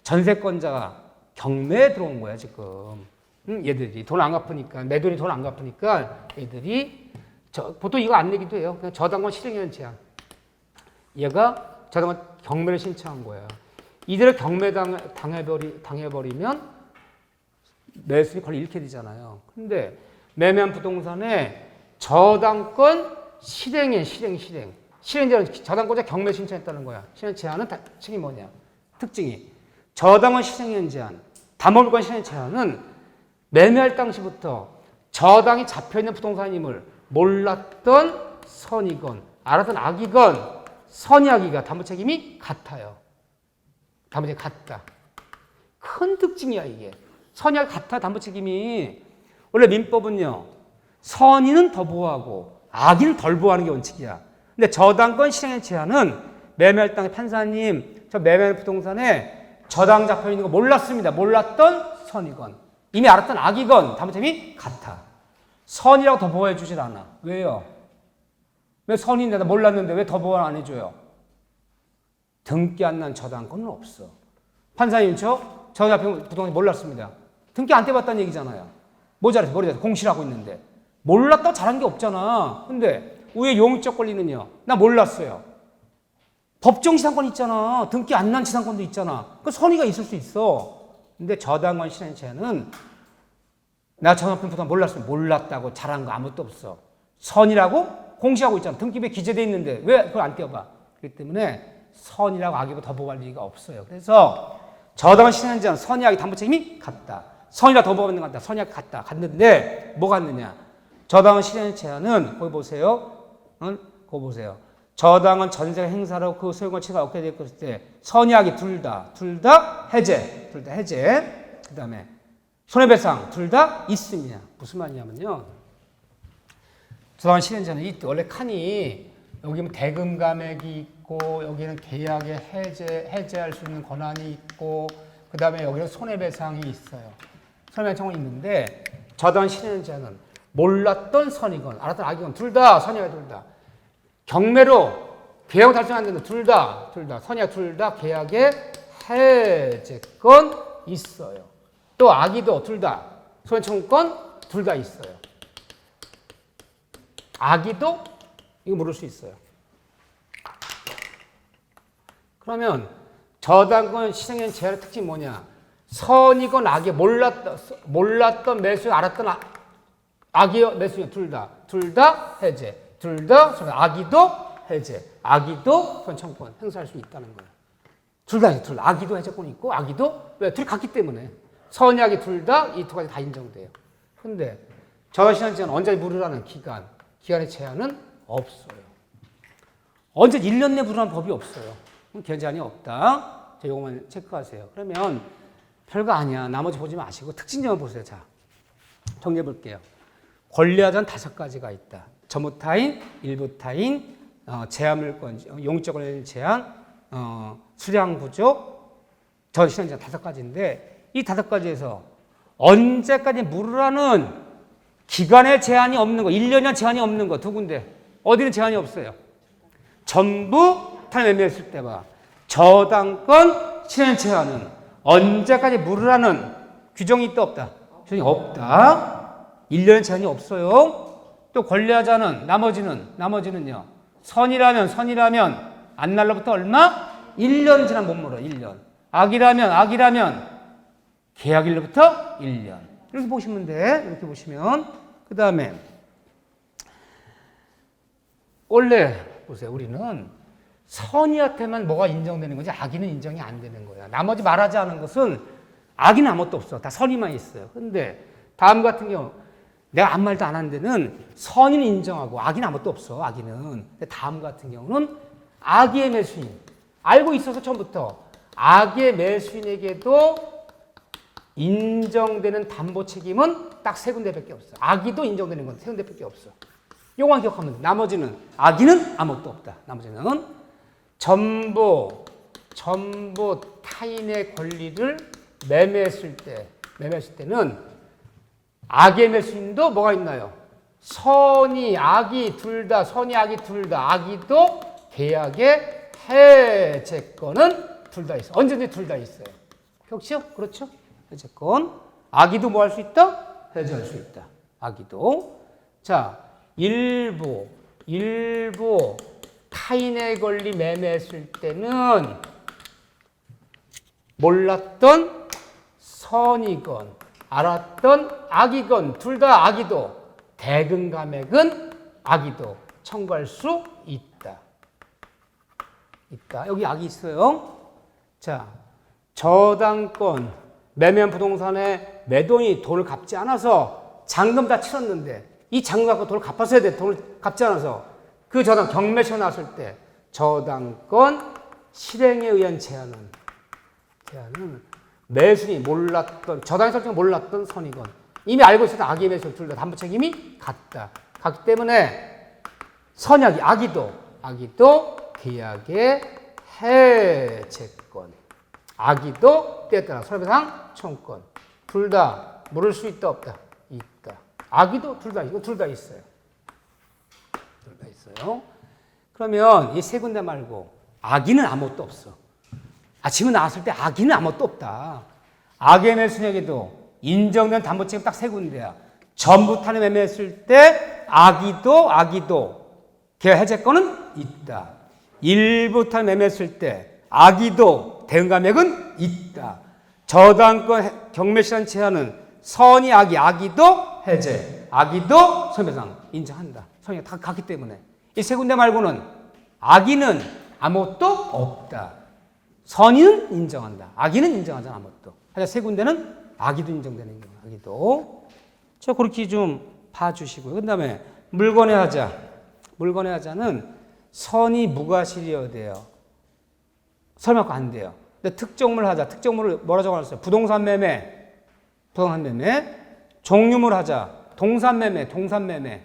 전세권자가 경매에 들어온 거야 지금. 얘들이 돈 안 갚으니까 내 돈이 돈 안 갚으니까 얘들이 보통 이거 안 내기도 해요. 그냥 저당권 실행위원 제한. 얘가 저당권 경매를 신청한 거야. 이대로 경매 당해버리면 매수인이 권리 잃게 되잖아요. 근데 매매한 부동산에 저당권 실행. 실행제한 저당권자 경매 신청했다는 거야. 실행 제한은 특징이 뭐냐? 특징이 저당권 실행위원 제한, 담보물권 실행 제한은 매매할 당시부터 저당이 잡혀있는 부동산임을 몰랐던 선이건 알았던 악이건 선의 악의가 담보 책임이 같아요. 담보 책임이 같다. 큰 특징이야 이게. 선의 악이 같아 담보 책임이. 원래 민법은요. 선의는 더 보호하고 악의는 덜 보호하는 게 원칙이야. 근데 저당권 실행의 제한은 매매할 당의 판사님 저 매매하는 부동산에 저당 잡혀있는 거 몰랐습니다. 몰랐던 선이건 이미 알았던 악이건 담보책임이 같아. 선이라고 더 보호해 주질 않아. 왜요? 왜 선인데 나 몰랐는데 왜 더 보호 안 해줘요? 등기 안 난 저당권은 없어. 판사님 저 앞에 부동산 몰랐습니다. 등기 안 떼봤다는 얘기잖아요. 뭐 잘했어? 머리 잘했어. 공실하고 있는데. 몰랐다고 잘한 게 없잖아. 근데 왜 용익적 권리는요? 나 몰랐어요. 법정 지상권 있잖아. 등기 안 난 지상권도 있잖아. 그 선의가 있을 수 있어. 근데 저당권 실행 제한은 나 저당권 부담 몰랐으면 몰랐다고 잘한 거 아무것도 없어. 선이라고 공시하고 있잖아. 등기부에 기재돼 있는데 왜 그걸 안 떼어봐? 그렇기 때문에 선이라고 악의보다 더 보호할 리가 없어요. 그래서 저당권 실행 제한 선의 악의 담보 책임이 같다. 선이라 더 보호받는 것 같다. 선의 악이 같다. 같는데 뭐 같느냐? 저당권 실행 제한은 거기 보세요. 거기 보세요. 저당은 전세 행사로 그 소유권 취가 얻게 됐을 때 선의악이 둘 다 해제. 그 다음에 손해배상 둘 다 있으냐. 무슨 말이냐면요. 저당 실행자는 이 원래 칸이 여기 대금 감액이 있고 여기는 계약의 해제할 수 있는 권한이 있고 그 다음에 여기는 손해배상이 있어요. 손해배상이 있는데 저당 실행자는 몰랐던 선이건 알았던 악이건 둘 다 선의가 둘 다 경매로 계약을 달성 안 되는 둘 다 선의가 둘 다 계약의 해제권 있어요. 또 악의도 둘 다 손해청구권 둘 다 있어요. 악의도 이거 모를 수 있어요. 그러면 저당권 시행령 제한의 특징이 뭐냐? 선이건 악이 몰랐던 매수 알았던 악이 매수 둘 다 해제. 둘 다 악의도 해제. 악의도 손해청구권 행사할 수 있다는 거예요. 둘 다 악의도 해제권이 있고 악의도 왜? 둘이 같기 때문에 선이 악이 둘 다 이 두 가지 다 인정돼요. 그런데 저당시행 제한 언제 물으라는 기간의 제한은 없어요. 언제 1년 내 물으라는 법이 없어요. 기간 제한이 없다. 자, 이거만 체크하세요. 그러면 별거 아니야. 나머지 보지 마시고 특징점을 보세요. 자, 정리해 볼게요. 권리하자는 5가지가 있다. 전부타인, 일부타인, 제한물권, 용적 관련 제한, 수량 부족, 저시행자 5가지인데 이 5가지에서 언제까지 물으라는 기간의 제한이 없는 거, 1년이나 제한이 없는 거 두 군데. 어디는 제한이 없어요. 전부 타인 매매했을 때와 저당권 실행 제한은 언제까지 물으라는 규정이 있다 없다? 규정이 없다. 1년의 제한이 없어요. 또 권리하자는 나머지는요. 선이라면 안 날로부터 얼마? 1년 지나면 못 물어. 1년. 악이라면 계약일로부터 1년. 이렇게 보시면 돼. 이렇게 보시면. 그 다음에 원래 보세요. 우리는 선의한테만 뭐가 인정되는 거지 악의는 인정이 안 되는 거야. 나머지 말하지 않은 것은 악의는 아무것도 없어. 다 선의만 있어요. 근데 다음 같은 경우 내가 아무 말도 안 한 데는 선의는 인정하고 악의는 아무것도 없어. 악의는. 근데 다음 같은 경우는 악의의 매수인. 알고 있어서 처음부터 악의 매수인에게도 인정되는 담보 책임은 딱 3군데밖에 없어. 악의도 인정되는 건 3군데밖에 없어. 요거만 기억하면 돼. 나머지는 악의는 아무것도 없다. 나머지는 전부 타인의 권리를 매매했을 때는 악의 매수인도 뭐가 있나요? 선의, 악의 둘 다, 악의도 계약의 해제권은 둘 다 있어. 언제든지 둘 다 있어요. 그렇죠? 그렇죠? 해제권. 악의도 뭐 할 수 있다? 해제할 수 있다. 악의도. 자, 일부 타인의 권리 매매했을 때는 몰랐던 선이건 알았던 악이건 둘 다 악의도 대금 감액은 악의도 청구할 수 있다. 여기 악이 있어요. 자, 저당권 매매한 부동산에 매도인이 돈을 갚지 않아서 잔금 다 치렀는데 이 잔금 갖고 돈을 갚았어야 돼. 돈을 갚지 않아서 그 저당 경매시가 나왔을 때 저당권 실행에 의한 제한은 매수인이 몰랐던 저당의 설정 몰랐던 선이건 이미 알고 있어도 악의 매수 둘 다 담보 책임이 같기 때문에 선약이 악의도 계약의 해제권 악의도 때에 따라 손해배상 청구권 둘 다 물을 수 있다 없다? 있다. 악의도 둘 다 있어요. 둘 다 있어요. 그러면 이 3군데 말고 악의는 아무것도 없어. 지금 나왔을 때 악의는 아무것도 없다. 악의 매수인에게도 인정된 담보 책임 딱 3군데야. 전부 타인 매매했을 때 악의도 계약 해제권은 있다. 일부 타인 매매했을 때 악의도 대응 감액은 있다. 저당권 경매시한 제한은 선의 악의도 해제, 악의도 손해배상 인정한다. 선의가 다 같기 때문에 이 3군데 말고는 악의는 아무것도 없다. 선의는 인정한다. 악의는 인정하잖아 아무것도. 하여튼 3군데는 악의도 인정되는 경우 악의도. 그렇게 좀 봐주시고요. 그 다음에 물건의 하자는 선이 무과실이어야 돼요. 설명 안 돼요. 근데 특정물 하자. 특정물을 뭐라 적어놨어요? 부동산 매매. 부동산 매매. 종류물 하자. 동산 매매. 동산 매매.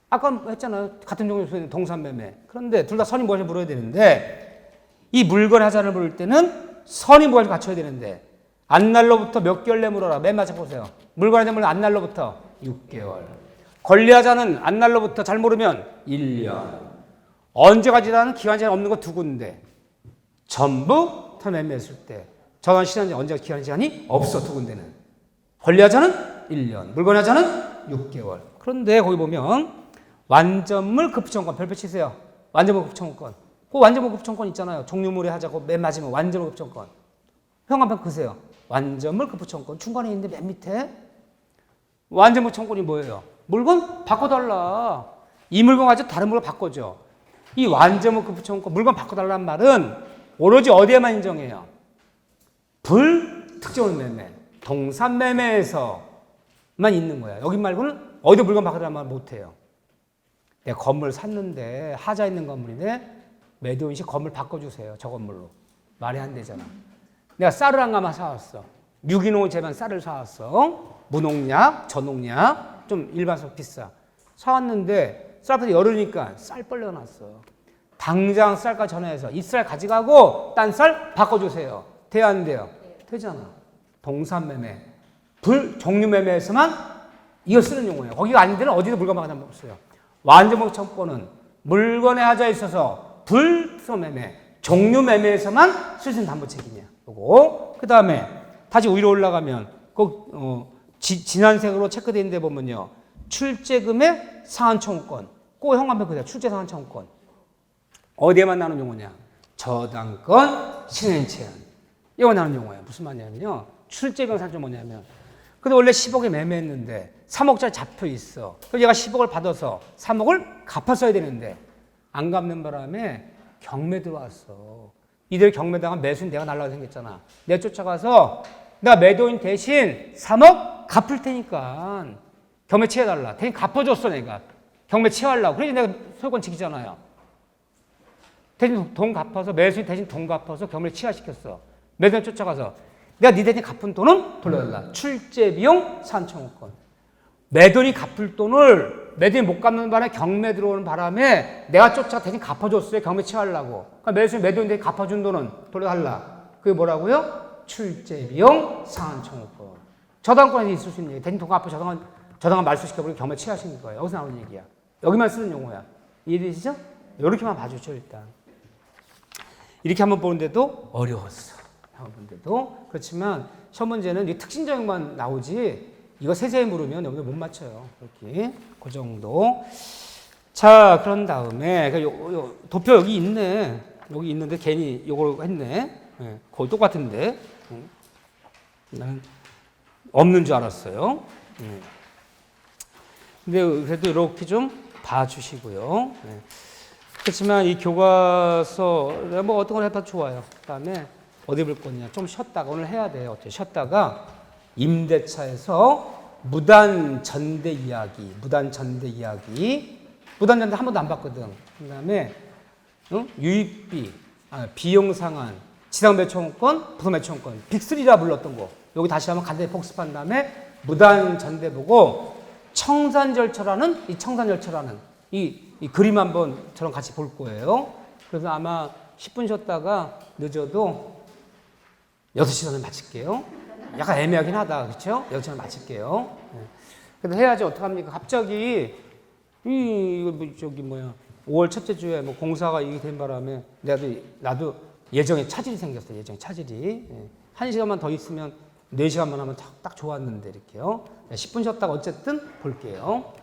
아까 했잖아요. 같은 종류 소리는 동산 매매. 그런데 둘 다 선이 무엇을 물어야 되는데 이 물건 하자를 물을 때는 선이 무엇을 갖춰야 되는데 안날로부터 몇 개월 내 물어라. 맨 마지막 보세요. 물건 하자 물으면 안날로부터 6개월. 권리하자는 안날로부터 잘 모르면 1년. 언제까지라는 기간이 없는 거 두 군데. 전부 다 매매했을 때. 전환 시간이 언제 기한 시간이 없어 두 군데는. 권리하자는 1년. 물건하자는 6개월. 그런데 거기 보면 완전물 급부청권 별표 치세요. 완전물 급부청권. 그 완전물 급부청권 있잖아요. 종류물에 하자고 맨 마지막 완전물 급부청권. 형광펜 그세요. 완전물 급부청권 중간에 있는데 맨 밑에 완전물 청권이 뭐예요? 물건 바꿔달라. 이 물건 가지고 다른 물건 바꿔줘. 이 완전물 급부청권 물건 바꿔달라는 말은 오로지 어디에만 인정해요? 불특정물 매매, 동산 매매에서만 있는 거야. 여기 말고는 어디 물건 바꿔달라는 말 못해요. 내가 건물 샀는데 하자 있는 건물인데 매도인식 건물 바꿔주세요. 저 건물로. 말이 안 되잖아. 내가 쌀을 한 가마 사왔어. 유기농 재반 쌀을 사왔어. 무농약, 저농약, 좀 일반적 비싸. 사왔는데 쌀밭에 열으니까 쌀벌레가 났어. 당장 쌀까지 전화해서 이 쌀 가져가고 딴 쌀 바꿔주세요. 돼요 안 돼요? 되잖아. 동산 매매, 종류 매매에서만 이거 쓰는 용어예요. 거기가 아닌 데는 어디도 물건 바꿔달라는 법 없어요. 완전목 청권은 물건에 하자에 있어서 불특정 매매, 종류 매매에서만 쓸 수 있는 담보 책임이야. 요거. 그 다음에 다시 위로 올라가면 꼭 지난색으로 체크되어 있는 데 보면요. 출제금의 상한 청구권. 꼭 현관표 그대로 출제 상한 청구권. 어디에만 나오는 용어냐? 저당권 신행체한. 이거 나오는 용어예요. 무슨 말이냐면요. 출제금 상한 뭐냐면 근데 원래 10억에 매매했는데 3억짜리 잡혀 있어. 그래서 얘가 10억을 받아서 3억을 갚았어야 되는데 안 갚는 바람에 경매 들어왔어. 이들 경매당한 매수인 내가 날라가 생겼잖아. 내가 쫓아가서 내가 매도인 대신 3억 갚을 테니까 경매 취해달라. 대신 갚아줬어 내가. 경매 취하려고. 그래서 내가 소유권 지키잖아요. 대신 돈 갚아서 매수인 대신 돈 갚아서 경매를 취하시켰어. 매도인 쫓아가서 내가 네 대신 갚은 돈은 돌려달라. 출제비용 산청구권. 매도인이 갚을 돈을 매도인이 못 갚는 바람에 경매 들어오는 바람에 내가 쫓아가 대신 갚아줬어요. 경매 취하려고. 그러니까 매도인 대신 갚아준 돈은 돌려달라. 그게 뭐라고요? 출제비용 상한청구권. 저당권에서 있을 수 있는 얘기. 대신 돈 갚아 저당권 말소시켜버리고 경매 취하신 거예요. 여기서 나오는 얘기야. 여기만 쓰는 용어야. 이해되시죠? 이렇게만 봐주죠 일단. 이렇게 한번 보는데도 어려웠어. 한번 보는데도. 그렇지만 시험 문제는 특징적인만 나오지 이거 세세히 물으면 여기 못 맞춰요. 이렇게 그 정도. 자 그런 다음에 도표 여기 있네. 여기 있는데 괜히 이걸 했네. 네, 거의 똑같은데. 나는 없는 줄 알았어요. 근데 그래도 이렇게 좀 봐주시고요. 네. 그렇지만 이 교과서 뭐 어떤 걸 해도 좋아요. 그다음에 어디 볼 거냐? 좀 쉬었다가 오늘 해야 돼요. 어떻게 쉬었다가 임대차에서 무단 전대 이야기, 무단 전대 한 번도 안 봤거든. 그다음에 유입비, 비용 상한, 지당 매초원권, 부서 매초원권, 빅3라 불렀던 거. 여기 다시 한번 간단히 복습한 다음에 무단 전대 보고 청산 절차라는 이 그림 한번 저랑 같이 볼 거예요. 그래서 아마 10분 쉬었다가 늦어도 6시 전에 마칠게요. 약간 애매하긴 하다. 그렇죠? 6시 전에 마칠게요. 그래도 해야지 어떡합니까? 갑자기 이거 저기 5월 첫째 주에 뭐 공사가 이게 된 바람에 나도 예정에 차질이 생겼어요. 예정에 차질이. 1시간만 더 있으면 4시간만 하면 딱 좋았는데 이렇게요. 10분 쉬었다가 어쨌든 볼게요.